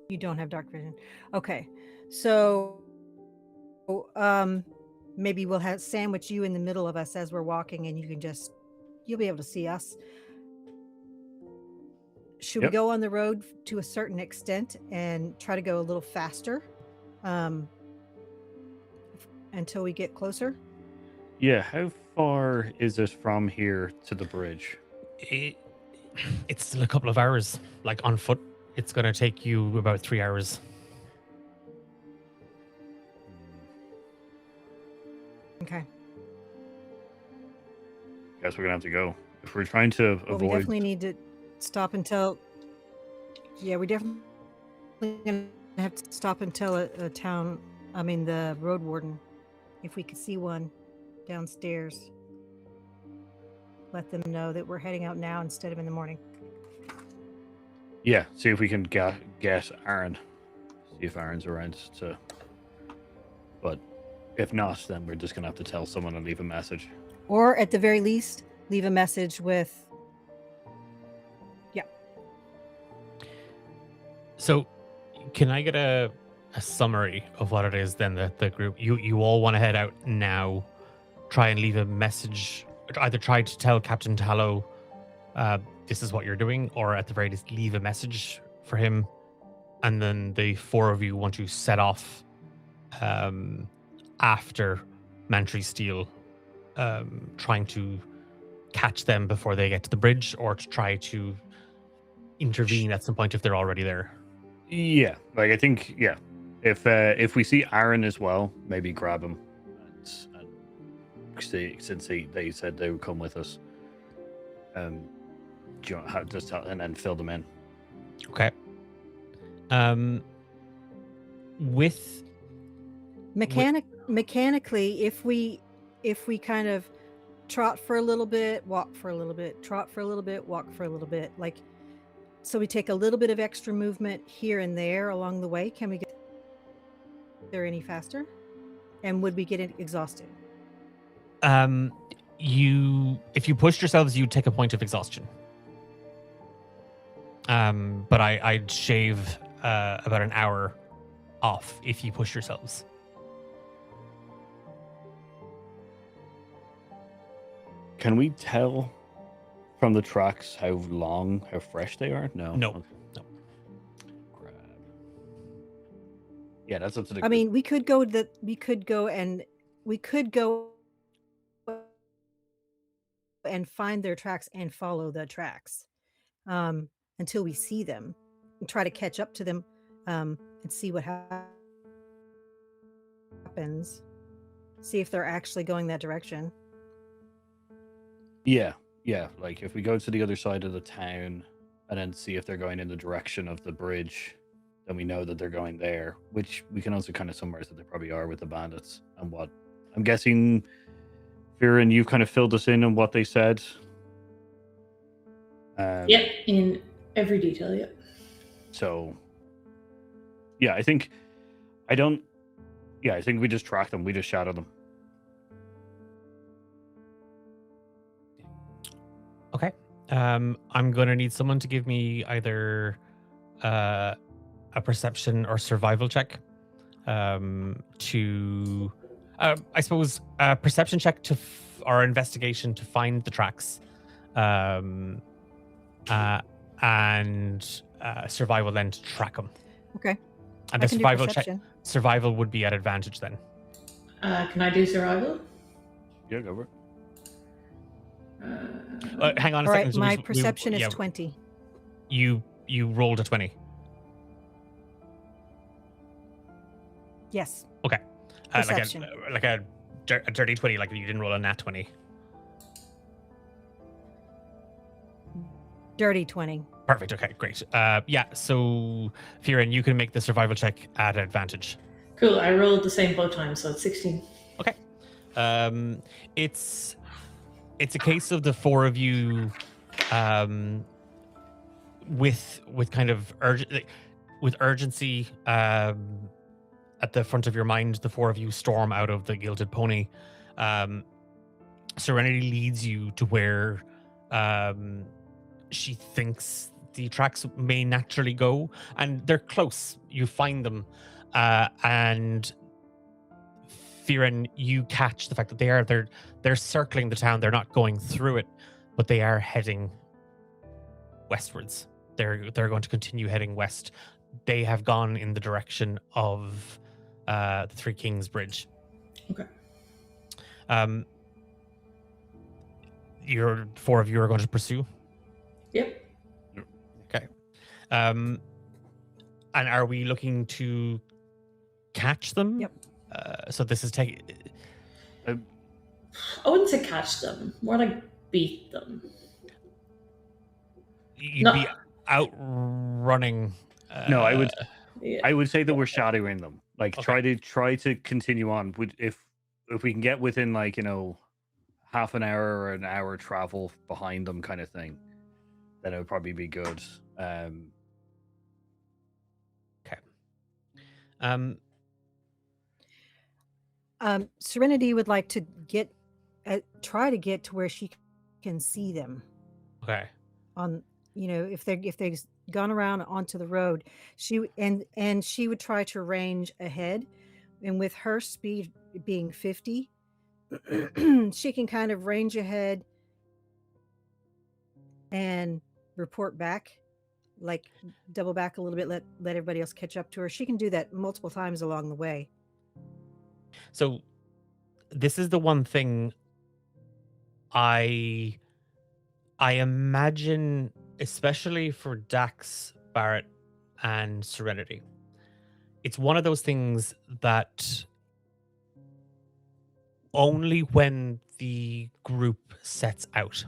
You don't have dark vision. Okay. So maybe we'll sandwich you in the middle of us as we're walking, and you'll be able to see us. Should we go on the road to a certain extent and try to go a little faster until we get closer? Yeah, how far is it from here to the bridge? It's still a couple of hours, like on foot. It's going to take you about 3 hours. Okay. Guess we're going to have to go. If we're trying to avoid... We definitely need to stop until... Yeah, we definitely going to have to stop until the road warden. If we could see one downstairs. Let them know that we're heading out now instead of in the morning. Yeah, see if we can get Aaron. See if Aaron's around to... But if not, then we're just going to have to tell someone and leave a message. Or at the very least, leave a message with... Yeah. So, can I get a summary of what it is then that the group... You all want to head out now, try and leave a message either try to tell Captain Tallow this is what you're doing, or at the very least leave a message for him, and then the four of you want to set off after Mantry Steel, trying to catch them before they get to the bridge, or to try to intervene at some point if they're already there. Yeah, like I think, yeah, if we see Aaron as well, maybe grab him, and see, since they said they would come with us. Do you want how just tell, and then fill them in? Okay. With mechanically, if we kind of trot for a little bit, walk for a little bit, trot for a little bit, walk for a little bit, like, so we take a little bit of extra movement here and there along the way, can we get there any faster? And would we get exhausted? If you pushed yourselves, you'd take a point of exhaustion. But I'd shave about an hour off if you push yourselves. Can we tell from the tracks how fresh they are? No. No. Okay. No. Grab. Yeah, that's up to the. I mean, we could go and find their tracks and follow the tracks until we see them and try to catch up to them and see what happens. See if they're actually going that direction. Yeah. Like if we go to the other side of the town and then see if they're going in the direction of the bridge, then we know that they're going there, which we can also kind of summarize that they probably are with the bandits. And what I'm guessing, Fíren, you've kind of filled us in on what they said. Yep, in every detail, yep. So, yeah, I think we just track them. We just shadow them. Okay. I'm going to need someone to give me either a perception or survival check. To, I suppose, a perception check or investigation to find the tracks. And survival then to track them. Okay. And the survival would be at advantage then. Can I do survival? Yeah, go for it. Hang on a all second. right, So my perception is 20. You rolled a 20. Yes. Okay. Perception. Like a dirty 20, like you didn't roll a nat 20. Dirty 20. Perfect. Okay, great. Yeah, so Fíren, you can make the survival check at advantage. Cool, I rolled the same both times, so it's 16. Okay. It's a case of the four of you with kind of urgency at the front of your mind. The four of you storm out of the Gilded Pony. Serenity leads you to where she thinks the tracks may naturally go, and they're close. You find them, and Fíren, you catch the fact that they're circling the town. They're not going through it, but they are heading westwards. They're going to continue heading west. They have gone in the direction of the Three Kings Bridge. Okay. Your four of you are going to pursue. Yep. Okay. And are we looking to catch them? Yep. So this is taking. I wouldn't say catch them, more like beat them. You'd be outrunning. No, I would. Yeah. I would say that we're shadowing them. Like Okay. try to continue on. If we can get within half an hour or an hour travel behind them, kind of thing, then it would probably be good. Okay. Serenity would like to try to get to where she can see them. Okay. On, if they've gone around onto the road, she would try to range ahead, and with her speed being 50, she can kind of range ahead and report back, like double back a little bit, let everybody else catch up to her. She can do that multiple times along the way. So this is the one thing I imagine, especially for Dax, Barrett, and Serenity. It's one of those things that only when the group sets out,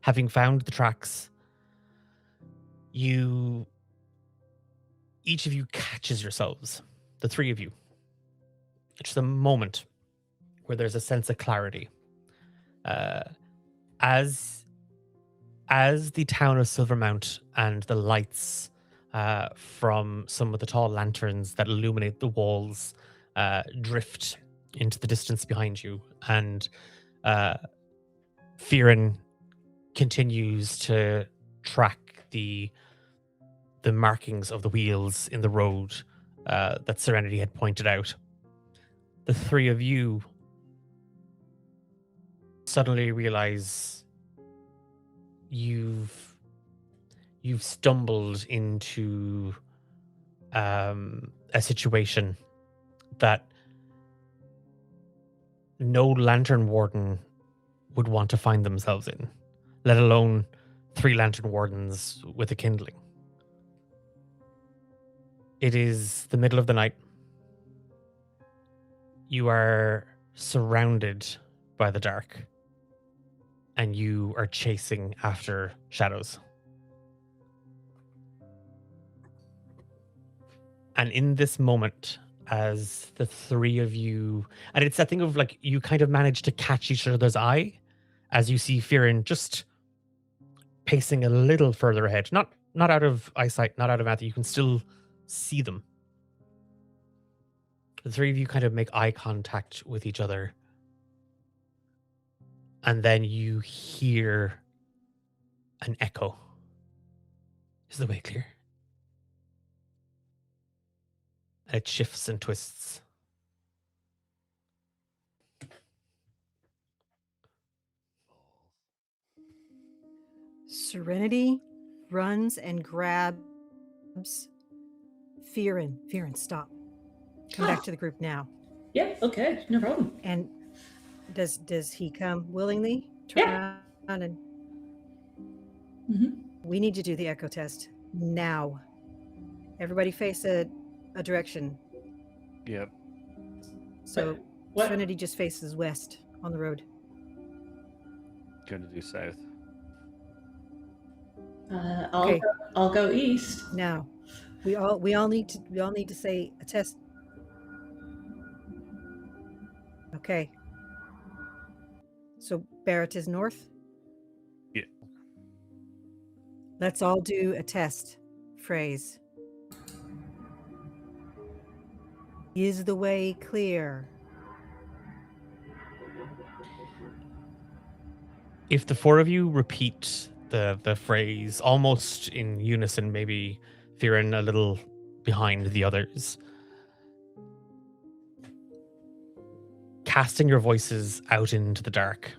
having found the tracks, each of you catches yourselves, the three of you. It's the moment where there's a sense of clarity. As the town of Silvermount and the lights from some of the tall lanterns that illuminate the walls drift into the distance behind you, and Fíren continues to track the markings of the wheels in the road that Serenity had pointed out. The three of you suddenly realize you've stumbled into a situation that no lantern warden would want to find themselves in, let alone 3 lantern wardens with a kindling. It is the middle of the night. You are surrounded by the dark, and you are chasing after shadows. And in this moment, as the three of you, and it's that thing of like, you kind of manage to catch each other's eye as you see Fíren just pacing a little further ahead. Not out of eyesight, not out of math. You can still see them. The three of you kind of make eye contact with each other. And then you hear an echo. Is the way clear? And it shifts and twists. Serenity runs and grabs Fíren. Fíren, stop. Come back to the group now. Yeah, okay, no problem. And does he come willingly? Turn around and we need to do the echo test now. Everybody face a direction. Yep. So What? Serenity just faces west on the road. Going to do south. I'll go east. Now, we all need to say a test. Okay. So Barrett is north? Yeah. Let's all do a test phrase. Is the way clear? If the four of you repeat the phrase almost in unison, maybe Fíren a little behind the others, casting your voices out into the dark,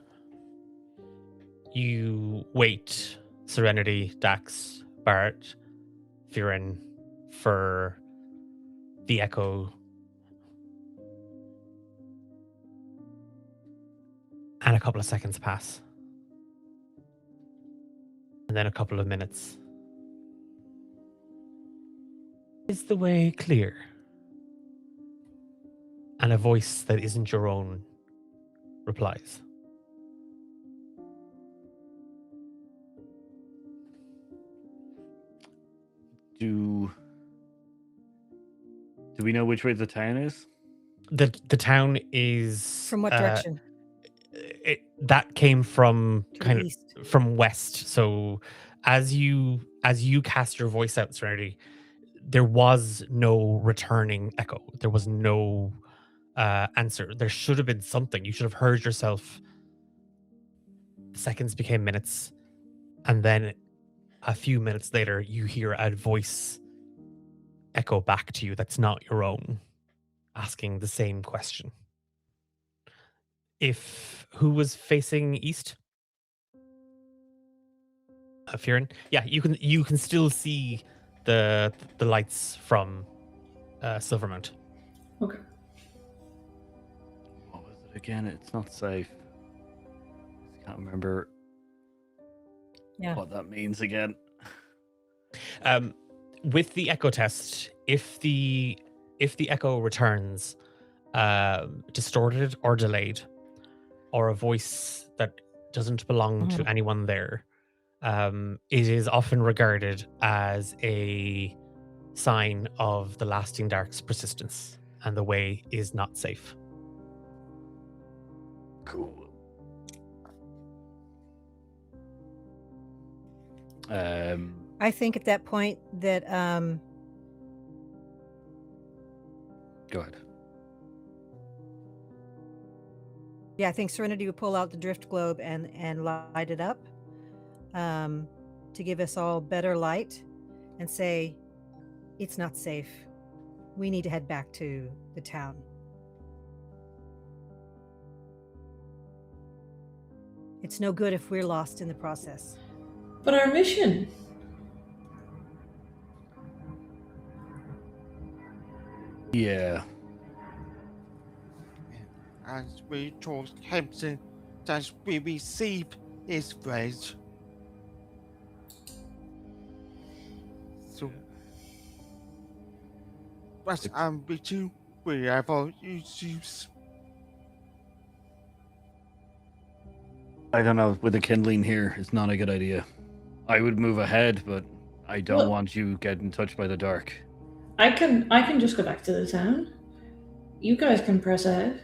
you wait, Serenity, Dax, Barrett, Fíren, for the echo. And a couple of seconds pass. And then a couple of minutes. Is the way clear? And a voice that isn't your own replies. Do we know which way the town is? The town is From what direction? That came from To kind the of east. from west. So as you cast your voice out, Serenity, there was no returning echo. There was no answer. There should have been something. You should have heard yourself. Seconds became minutes, and then a few minutes later, you hear a voice echo back to you that's not your own, asking the same question. Who was facing east? Fíren? Yeah, you can still see the lights from Silvermount. Okay. What was it again? It's not safe. I can't remember Yeah. what that means again. With the echo test, if the echo returns distorted or delayed, or a voice that doesn't belong to anyone there, it is often regarded as a sign of the lasting dark's persistence, and the way is not safe. Cool. I think at that point that Go ahead. yeah, I think Serenity would pull out the drift globe and light it up to give us all better light and say, it's not safe. We need to head back to the town. It's no good if we're lost in the process. But our mission. Yeah. As we told Hampton that we receive his praise. So, but I'm with you wherever you choose. I don't know. With the kindling here, it's not a good idea. I would move ahead, but I don't Well- want you getting touched by the dark. I can just go back to the town. You guys can press ahead.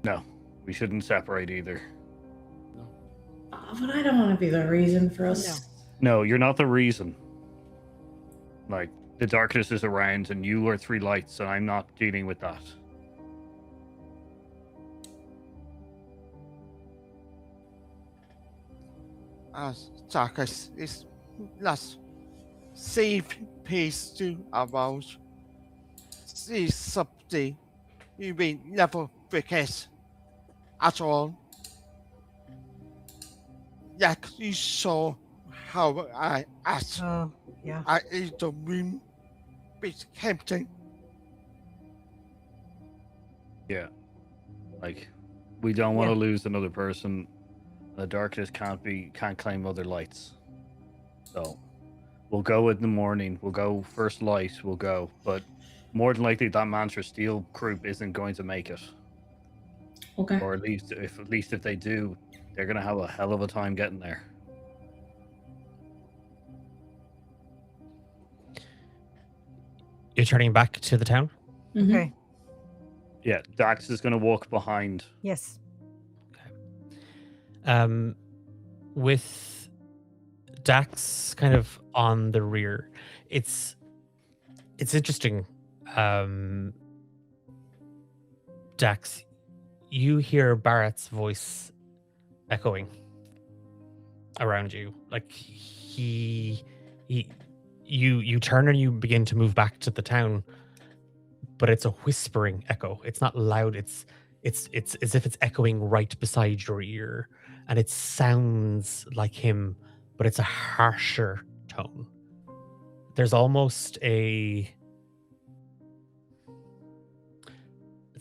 No, we shouldn't separate either. Oh, but I don't want to be the reason for us. No, you're not the reason. Like, the darkness is around and you are three lights, and I'm not dealing with that. As darkness is last safe peace to our see something you may never forget at all. Like you saw how I asked Oh, yeah. I in the room with Hampton. Yeah. Like, we don't want to Yeah. lose another person. The darkness can't claim other lights. So, we'll go in the morning. We'll go first light. We'll go. But more than likely, that Mantra Steel group isn't going to make it. Okay. Or at least if they do, they're gonna have a hell of a time getting there. You're turning back to the town? Mhm. Okay. Yeah, Dax is gonna walk behind. Yes. With Dax kind of on the rear, it's interesting. Dax, you hear Barrett's voice echoing around you. Like you turn and you begin to move back to the town, but it's a whispering echo. It's not loud. It's as if it's echoing right beside your ear, and it sounds like him, but it's a harsher tone. There's almost it's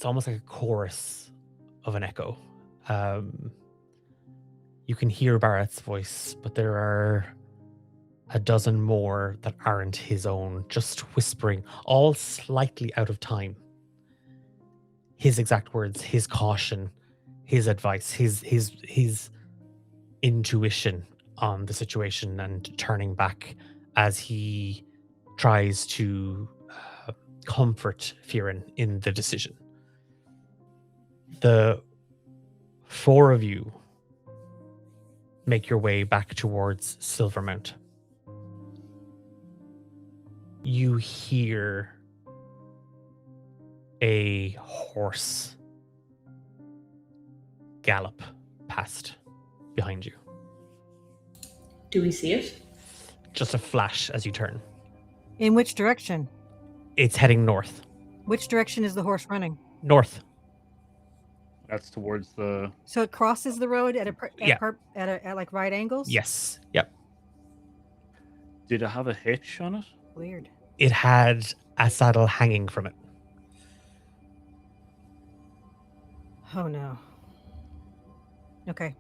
almost like a chorus of an echo. You can hear Barrett's voice, but there are a dozen more that aren't his own, just whispering, all slightly out of time. His exact words, his caution, his advice, his intuition on the situation, and turning back as he tries to comfort Fíren in the decision. The four of you make your way back towards Silvermount. You hear a horse gallop past behind you. Do we see it? Just a flash as you turn. In which direction? It's heading north. Which direction is the horse running? North. That's towards the. So it crosses the road at Yeah. at like right angles. Yes. Yep. Did it have a hitch on it? Weird. It had a saddle hanging from it. Oh no. Okay.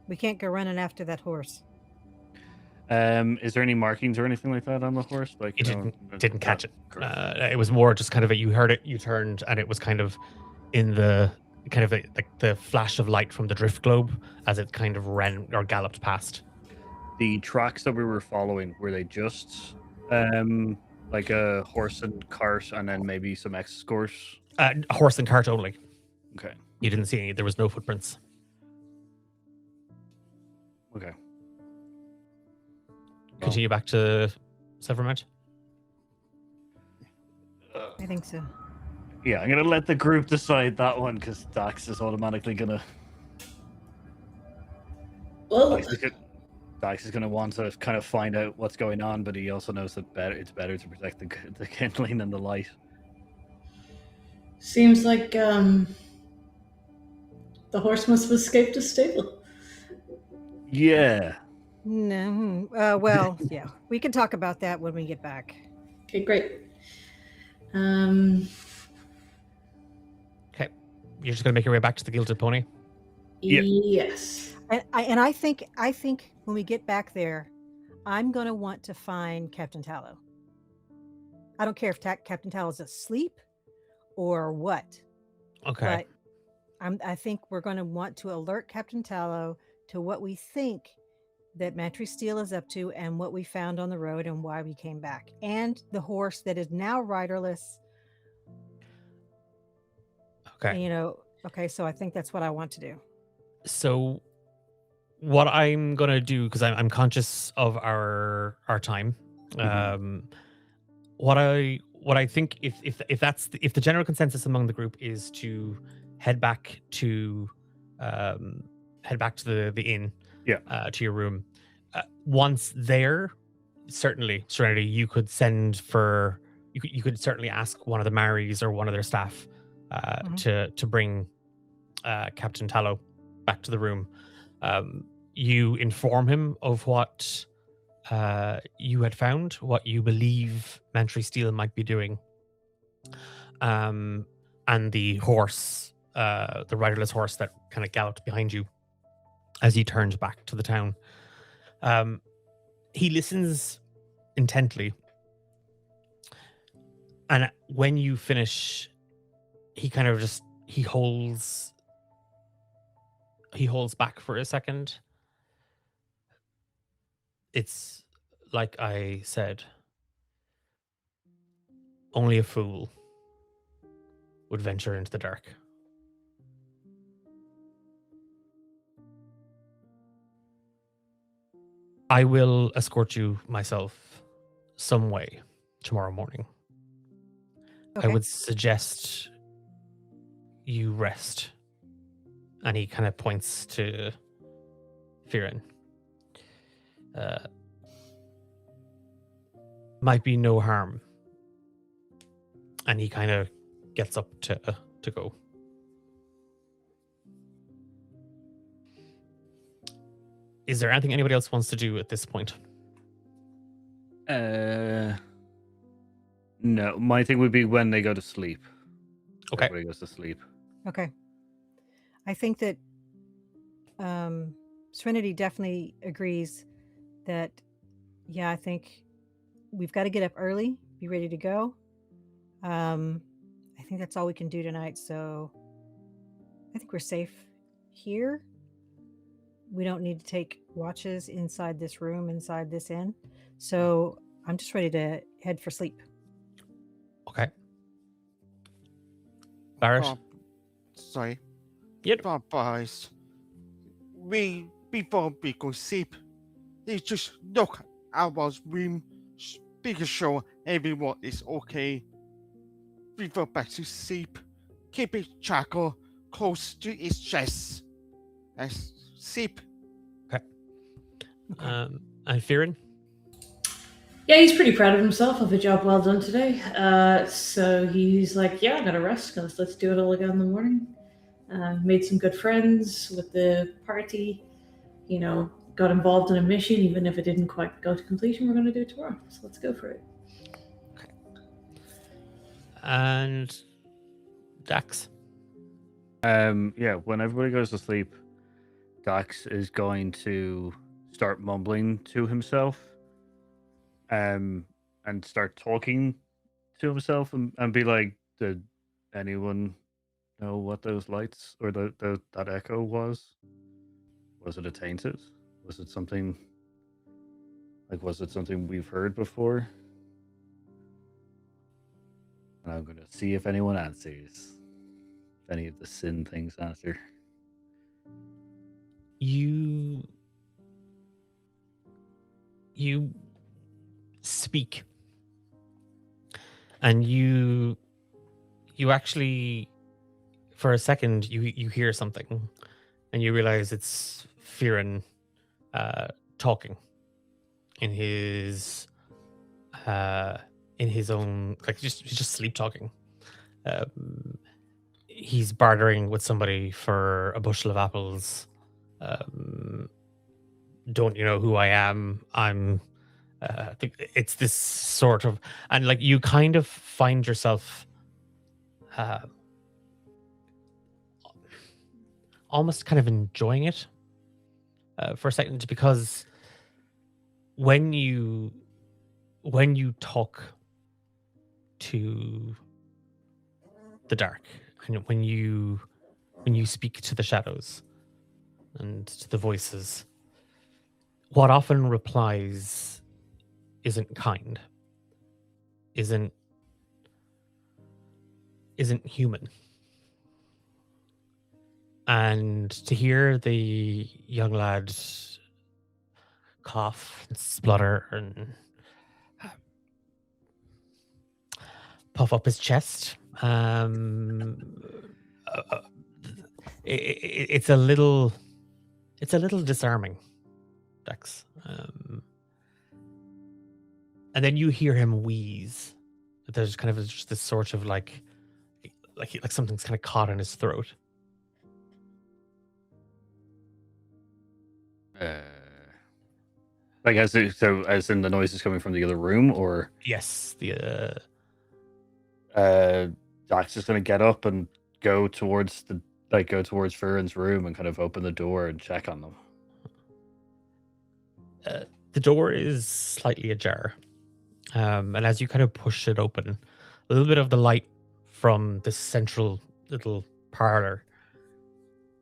We can't go running after that horse. Is there any markings or anything like that on the horse? Like It you know, didn't catch it. correct. It was more just kind of you heard it, you turned, and it was kind of in the kind of like the flash of light from the drift globe as it kind of ran or galloped past. The tracks that we were following, were they just like a horse and cart and then maybe some escort? Horse and cart only. Okay. You didn't see any. There was no footprints. Okay. Continue back to Severmount. I think so. Yeah, I'm gonna let the group decide that one because Dax is automatically gonna. Well, Dax is gonna want to kind of find out what's going on, but he also knows that it's better to protect the kindling and the light. seems like the horse must have escaped the stable. Yeah. No. Well, yeah. We can talk about that when we get back. Okay, great. Okay. You're just going to make your way back to the Gilded Pony? Yeah. Yes. And I think when we get back there, I'm going to want to find Captain Tallow. I don't care if Captain Tallow's asleep or what. Okay. But I think we're going to want to alert Captain Tallow to what we think that Mantry Steele is up to and what we found on the road and why we came back. And the horse that is now riderless. Okay. You know, okay, so I think that's what I want to do. So what I'm going to do, because I'm conscious of our time, what I think if the general consensus among the group is to head back to the inn, to your room. Once there, certainly, Serenity, you could send for you could certainly ask one of the Maris or one of their staff to bring Captain Tallow back to the room. You inform him of what you had found, what you believe Mantry Steele might be doing, and the horse, the riderless horse that kind of galloped behind you as he turned back to the town. He listens intently, and when you finish, he kind of just he holds back for a second. It's like I said, only a fool would venture into the dark. I will escort you myself some way tomorrow morning. Okay. I would suggest you rest. And he kind of points to Fíren. Might be no harm. And he kind of gets up to go. Is there anything anybody else wants to do at this point? No, my thing would be when they go to sleep. Okay. Everybody goes to sleep. Okay. I think that Serenity definitely agrees that, yeah, I think we've got to get up early, be ready to go. I think that's all we can do tonight. So I think we're safe here. We don't need to take watches inside this room, inside this inn. So I'm just ready to head for sleep. Okay. Barrett? Sorry. Yep. Boys, before we go sleep, they just look at our room, making sure everyone is okay. Before back to sleep, keep it charcoal close to his chest. As sleep. And Fíren? Yeah, he's pretty proud of himself of a job well done today. So he's like, yeah, I'm gonna rest because let's do it all again in the morning. Made some good friends with the party. Got involved in a mission, even if it didn't quite go to completion. We're gonna do it tomorrow. So let's go for it. And Dax. Yeah, when everybody goes to sleep, Dax is going to start mumbling to himself, and start talking to himself and be like, "Did anyone know what those lights or that echo was? Was it a tainted? Was it something was it something we've heard before?" And I'm gonna see if anyone answers. If any of the sin things answer. You speak, and you actually, for a second, you hear something, and you realize it's Fíren talking in his own, like, he's just sleep talking. He's bartering with somebody for a bushel of apples. Don't you know who I am? I think it's this sort of, and like you kind of find yourself almost kind of enjoying it for a second, because when you talk to the dark, and when you speak to the shadows and to the voices, what often replies isn't kind, isn't human. And to hear the young lad cough and splutter and puff up his chest, it's a little disarming, Dex. And then you hear him wheeze. There's kind of just this sort of like something's kind of caught in his throat. As in the noise is coming from the other room, or Yes, Dax is gonna get up and go towards Fíren's room and kind of open the door and check on them. The door is slightly ajar, and as you kind of push it open, a little bit of the light from the central little parlor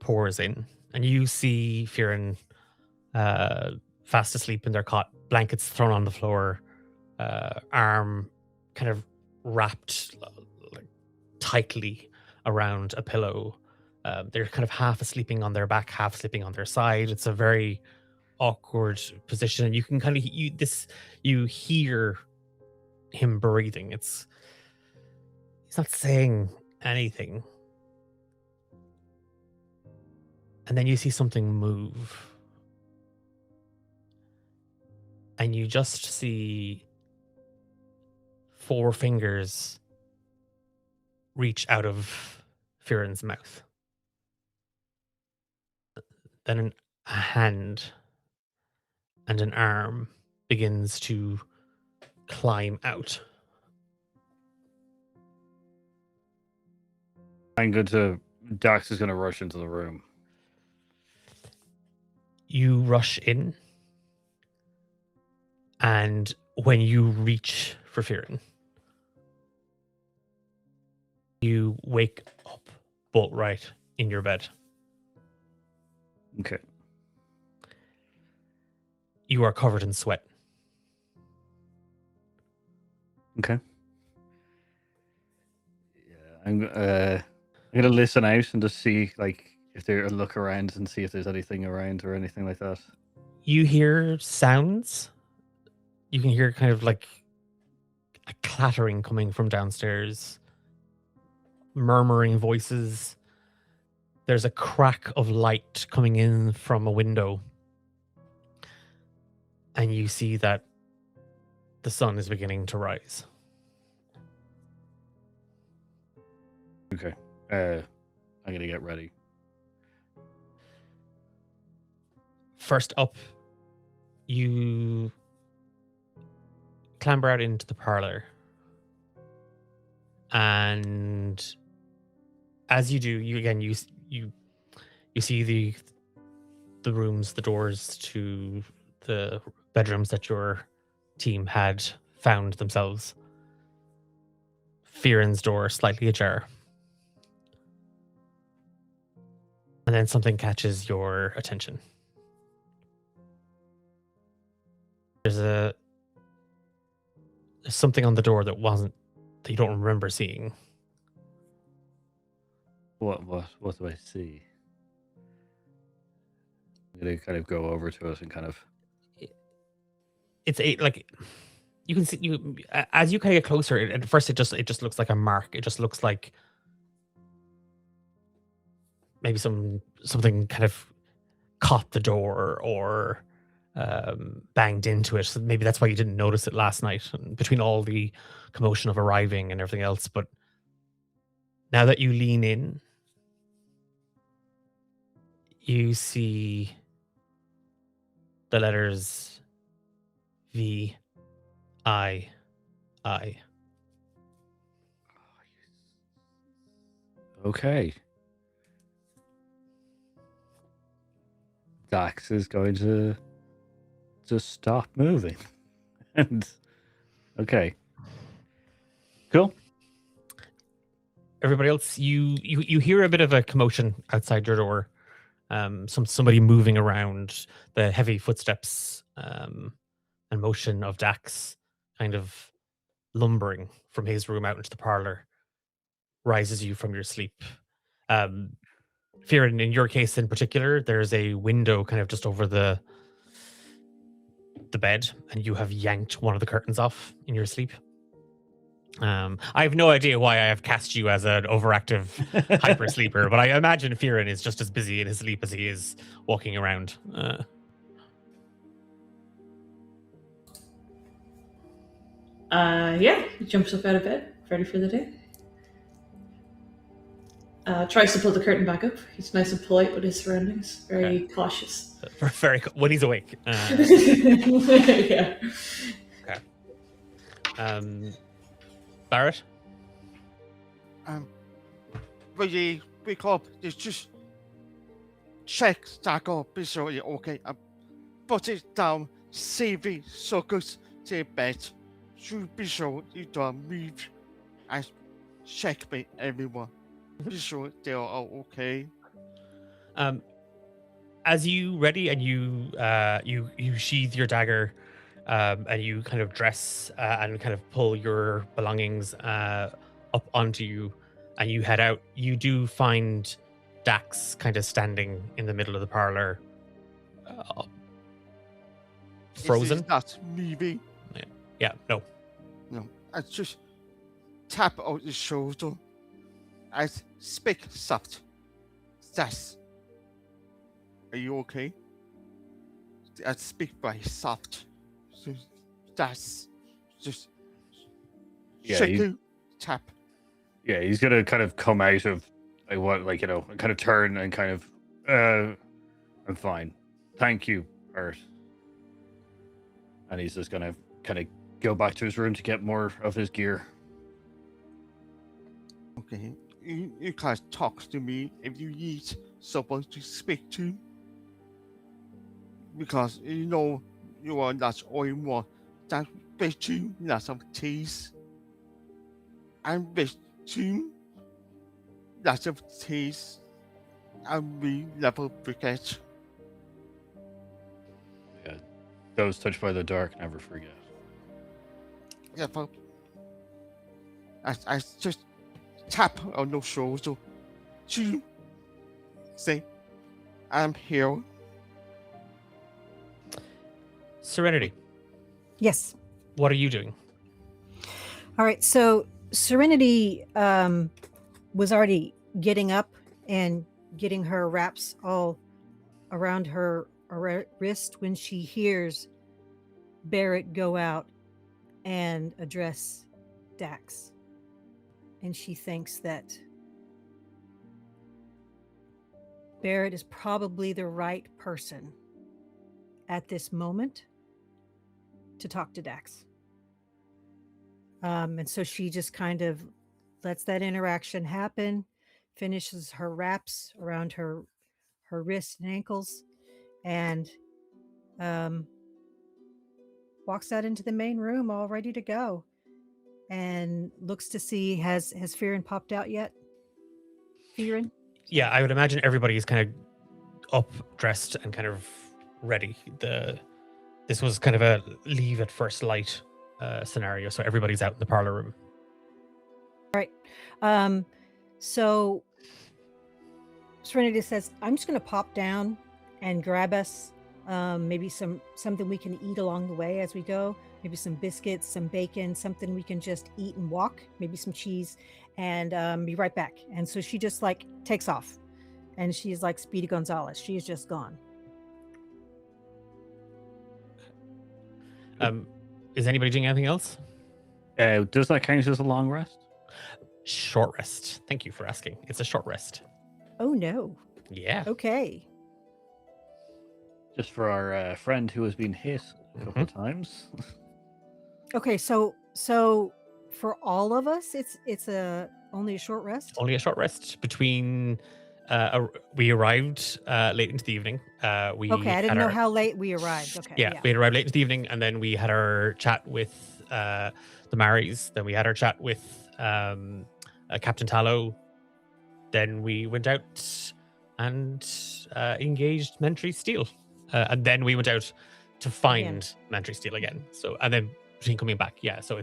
pours in, and you see Fíren fast asleep in their cot, blankets thrown on the floor, arm kind of wrapped tightly around a pillow. They're kind of half sleeping on their back, half sleeping on their side. It's a very awkward position, and you can kind of you hear him breathing. He's not saying anything, and then you see something move. And you just see 4 fingers reach out of Fíren's mouth. Then a hand and an arm begins to climb out. Dax is going to rush into the room. You rush in, and when you reach for Fíren, you wake up bolt right in your bed. Okay. You are covered in sweat. Okay. Yeah, I'm gonna listen out and just see if they look around and see if there's anything around or anything like that. You hear sounds. You can hear kind of like a clattering coming from downstairs, murmuring voices. There's a crack of light coming in from a window, and you see that the sun is beginning to rise. Okay. I'm gonna get ready. First up, you clamber out into the parlor. And as you do, you see the rooms, the doors to the bedrooms that your team had found themselves. Fíren's door slightly ajar. And then something catches your attention. There's something on the door that you don't remember seeing. What do I see? I'm gonna kind of go over to us and kind of. It's you can see as you kind of get closer. At first, it just looks like a mark. It just looks like maybe something kind of caught the door or banged into it. So maybe that's why you didn't notice it last night, between all the commotion of arriving and everything else. But now that you lean in, you see the letters V-I-I. Okay. Dax is going to just stop moving. And okay. Cool. Everybody else, you hear a bit of a commotion outside your door. Somebody moving around, the heavy footsteps and motion of Dax kind of lumbering from his room out into the parlor rises you from your sleep. Fíren, in your case in particular, there's a window kind of just over the bed, and you have yanked one of the curtains off in your sleep. I have no idea why I have cast you as an overactive hyper sleeper, but I imagine Fíren is just as busy in his sleep as he is walking around. Yeah, he jumps up out of bed, ready for the day. Tries to pull the curtain back up. He's nice and polite with his surroundings, very cautious. When he's awake. Yeah. Okay. Barrett? When you wake up, just check that up, be sure you're okay. Put it down, save it, so good to your bed. Should be sure you don't move. And check me, everyone. Be sure they're all okay. As you ready and you sheathe your dagger, and you kind of dress and kind of pull your belongings up onto you, and you head out, you do find Dax kind of standing in the middle of the parlor, frozen. It's not moving. Yeah, no. I just tap on his shoulder. I speak soft. That's. Are you okay? I speak very soft. So that's just. Yeah, shaking, tap. Yeah, he's gonna kind of come out of kind of turn and kind of I'm fine. Thank you, Earth. And he's just gonna kind of go back to his room to get more of his gear. Okay. You guys talk to me if you need someone to speak to. Because you know you are not only one that bet you lots of teas. And bet you lots of teas. And we never forget. Yeah. Those touched by the dark never forget. Yeah, but I just tap on the shoulder to say, I'm here. Serenity, Yes. what are you doing? All right. So Serenity was already getting up and getting her wraps all around her wrist when she hears Barrett go out and address Dax. And she thinks that Barrett is probably the right person at this moment to talk to Dax. And so she just kind of lets that interaction happen, finishes her wraps around her wrists and ankles, and walks out into the main room all ready to go, and looks to see, has Fíren popped out yet? Fíren? Yeah, I would imagine everybody is kind of up, dressed, and kind of ready. This was kind of a leave at first light scenario, so everybody's out in the parlor room. Right. So Serenity says, I'm just going to pop down and grab us maybe something we can eat along the way as we go. Maybe some biscuits, some bacon, something we can just eat and walk, maybe some cheese, and be right back. And so she just like takes off, and she's like Speedy Gonzalez. She is just gone. Is anybody doing anything else? Does that count as a long rest? Short rest. Thank you for asking. It's a short rest. Oh no. Yeah. Okay. Just for our friend who has been hit a couple of times. Okay, so for all of us, it's only a short rest. Only a short rest between. We arrived late into the evening. Okay, I didn't know how late we arrived. Okay. Yeah, we had arrived late into the evening, and then we had our chat with the Maris. Then we had our chat with Captain Tallow. Then we went out and engaged Mentry Steel. And then we went out to find Mentry Steel again. So, and then between coming back, yeah. So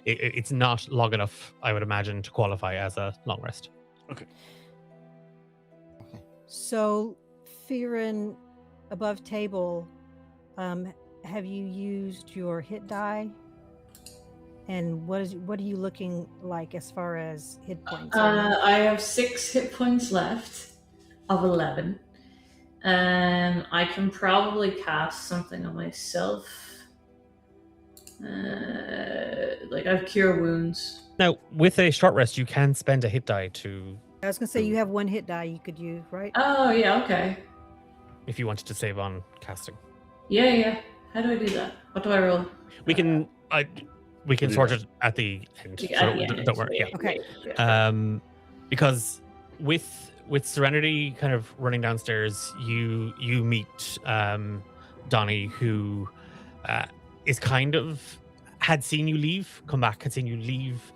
it's not long enough, I would imagine, to qualify as a long rest. Okay. So, Fíren, above table, have you used your hit die? And what are you looking like as far as hit points? I have 6 hit points left of 11. I can probably cast something on myself. Like I have Cure Wounds. Now, with a short rest, you can spend a hit die to. I was gonna say you have 1 hit die you could use, right? Oh yeah, okay. If you wanted to save on casting. Yeah. How do I do that? What do I roll? We can sort it at the end. Don't worry. Yeah. Okay. Because with Serenity kind of running downstairs, you meet Donnie, who is kind of had seen you leave, come back, had seen you leave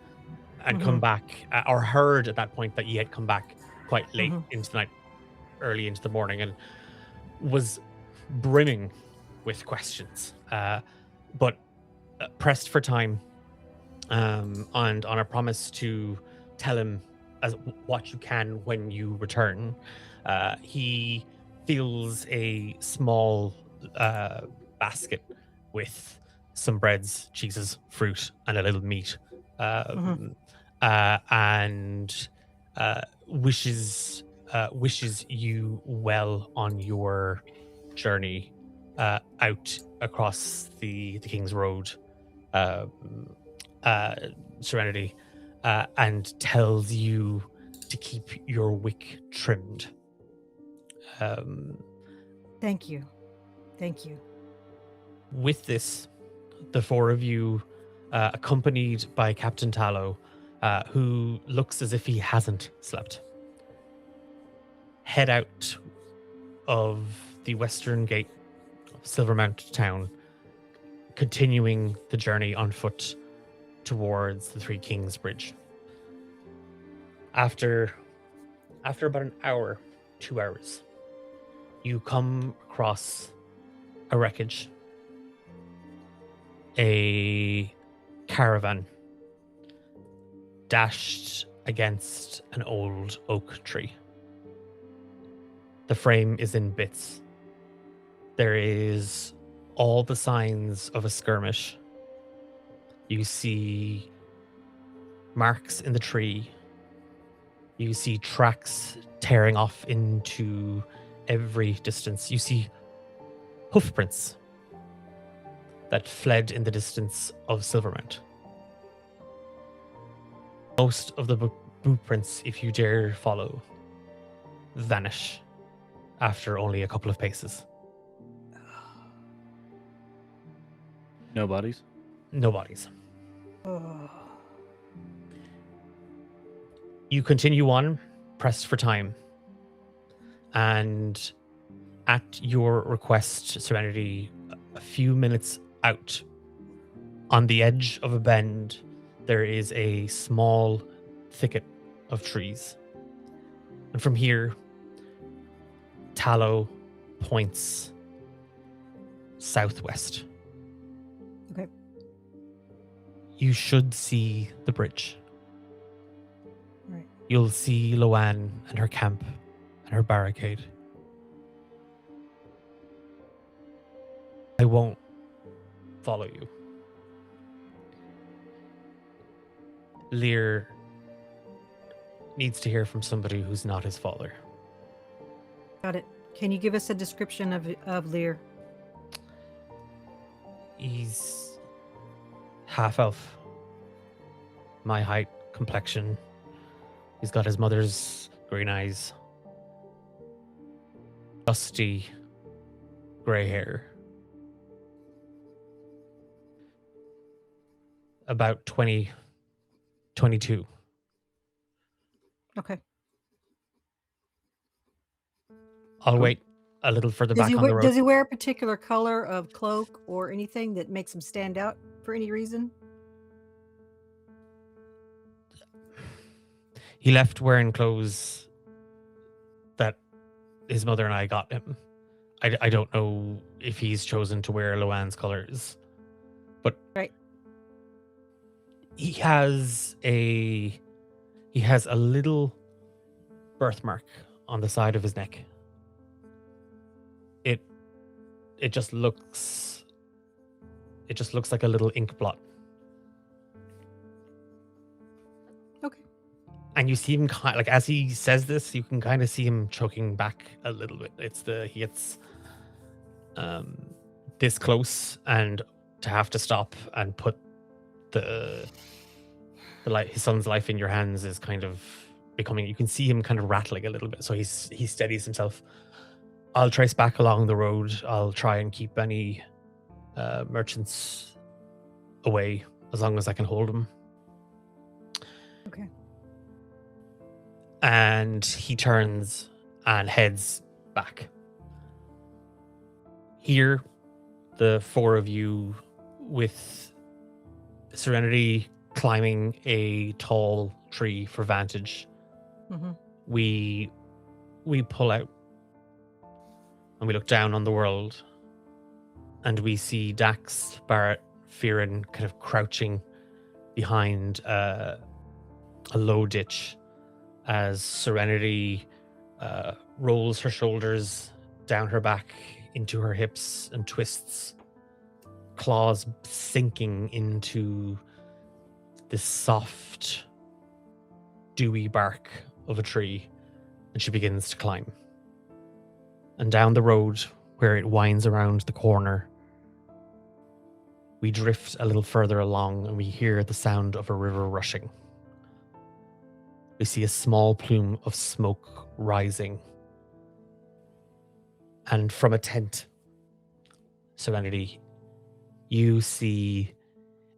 and come back, or heard at that point that you had come back quite late into the night, early into the morning, and was brimming with questions, but pressed for time, and on a promise to tell him as what you can when you return. He fills a small basket with some breads, cheeses, fruit, and a little meat, and wishes you well on your journey out across the King's Road, Serenity, and tells you to keep your wick trimmed. Thank you. With this, the 4 of you, accompanied by Captain Tallow, who looks as if he hasn't slept, head out of the western gate of Silvermount town, continuing the journey on foot towards the Three Kings Bridge. After about an hour, 2 hours, you come across a wreckage, a caravan dashed against an old oak tree. The frame is in bits. There is all the signs of a skirmish. You see marks in the tree. You see tracks tearing off into every distance. You see hoofprints that fled in the distance of Silvermount. Most of the blueprints, if you dare follow, vanish after only a couple of paces. No bodies. No bodies. Oh. You continue on, pressed for time. And at your request, Serenity, a few minutes out, on the edge of a bend, there is a small thicket of trees. And from here, Tallow points southwest. Okay. You should see the bridge. Right. You'll see Loanne and her camp and her barricade. I won't follow you. Lear needs to hear from somebody who's not his father. Got it. Can you give us a description of Lear? He's half elf. My height, complexion. He's got his mother's green eyes. Dusty gray hair. About 20, 22. Okay. I'll wait a little further back on the road. Does he wear a particular color of cloak or anything that makes him stand out for any reason? He left wearing clothes that his mother and I got him. I don't know if he's chosen to wear Loanne's colors, but right. He has a little birthmark on the side of his neck. It just looks like a little ink blot. Okay. And you see him like as he says this, you can kind of see him choking back a little bit. He gets this close, and to have to stop and put his son's life in your hands is kind of becoming. You can see him kind of rattling a little bit, so he steadies himself. I'll trace back along the road. I'll try and keep any merchants away as long as I can hold them. Okay. And he turns and heads back. Here, the four of you, with Serenity climbing a tall tree for vantage, Mm-hmm. we pull out and we look down on the world, and we see Dax, Barrut, Fíren kind of crouching behind a low ditch as Serenity rolls her shoulders down her back into her hips and twists, claws sinking into this soft, dewy bark of a tree, and she begins to climb. And down the road, where it winds around the corner, we drift a little further along and we hear the sound of a river rushing. We see a small plume of smoke rising. And from a tent, Serenity, you see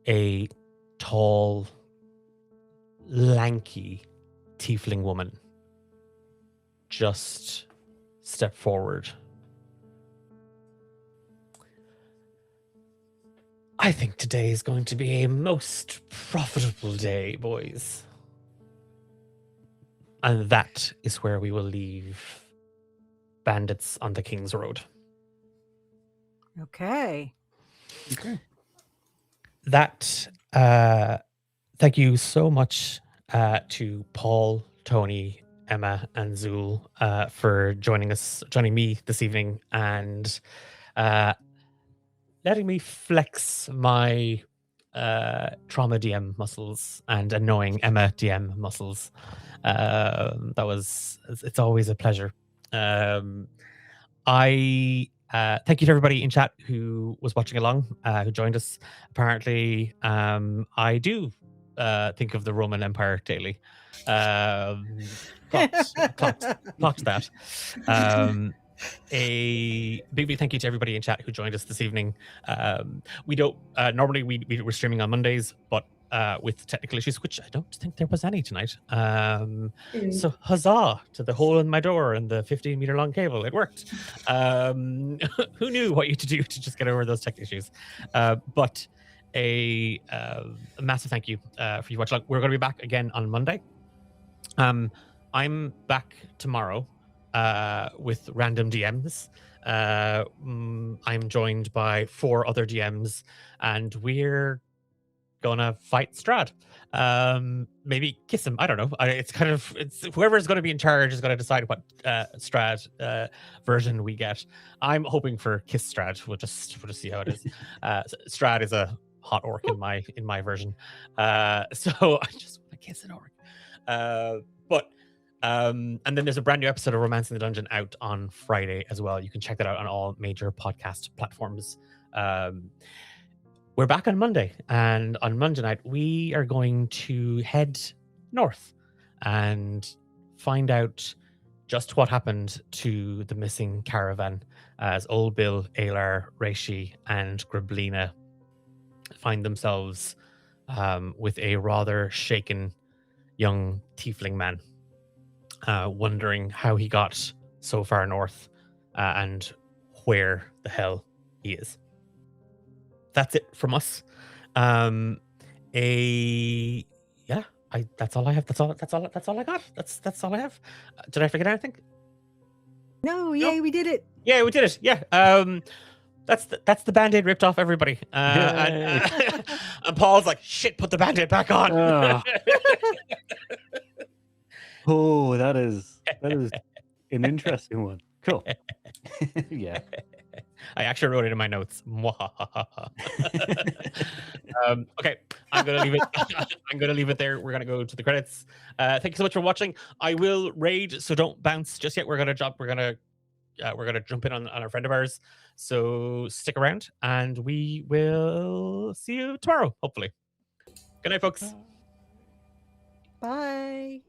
a tall, lanky tiefling woman just step forward. I think today is going to be a most profitable day, boys. And that is where we will leave Bandits on the King's Road. Okay. Okay. That, thank you so much to Paul, Tony, Emma, and Zool for joining me this evening, and letting me flex my trauma DM muscles and annoying Emma DM muscles. It's always a pleasure. I Thank you to everybody in chat who was watching along, who joined us. Apparently, I do think of the Roman Empire daily. Clocked that. A big thank you to everybody in chat who joined us this evening. We don't normally we're streaming on Mondays, but with technical issues, which I don't think there was any tonight. So huzzah to the hole in my door and the 15-meter long cable. It worked. Who knew what you had to do to just get over those tech issues? But a massive thank you for you watching. We're going to be back again on Monday. I'm back tomorrow with random DMs. I'm joined by 4 other DMs, and we're gonna fight Strahd. Maybe kiss him. I don't know. It's whoever's going to be in charge is going to decide what Strahd version we get. I'm hoping for kiss Strahd. We'll just see how it is. Strahd is a hot orc in my version, so I just want to kiss an orc. And then there's a brand new episode of Romance in the Dungeon out on Friday as well. You can check that out on all major podcast platforms. We're back on Monday, and on Monday night, we are going to head north and find out just what happened to the missing caravan as Old Bill, Alar, Reishi, and Grablina find themselves with a rather shaken young tiefling man, wondering how he got so far north and where the hell he is. That's it from us. That's all I have. That's all I got. That's all I have. Did I forget anything? No, yay, we did it. Yeah, we did it. Yeah. That's the Band-Aid ripped off everybody. And Paul's like, shit, put the Band-Aid back on. Oh, that is an interesting one. Cool. Yeah. I actually wrote it in my notes. Okay, I'm gonna leave it. I'm gonna leave it there. We're gonna go to the credits. Thank you so much for watching. I will raid, so don't bounce just yet. We're gonna jump in on our friend of ours. So stick around, and we will see you tomorrow, hopefully. Good night, folks. Bye.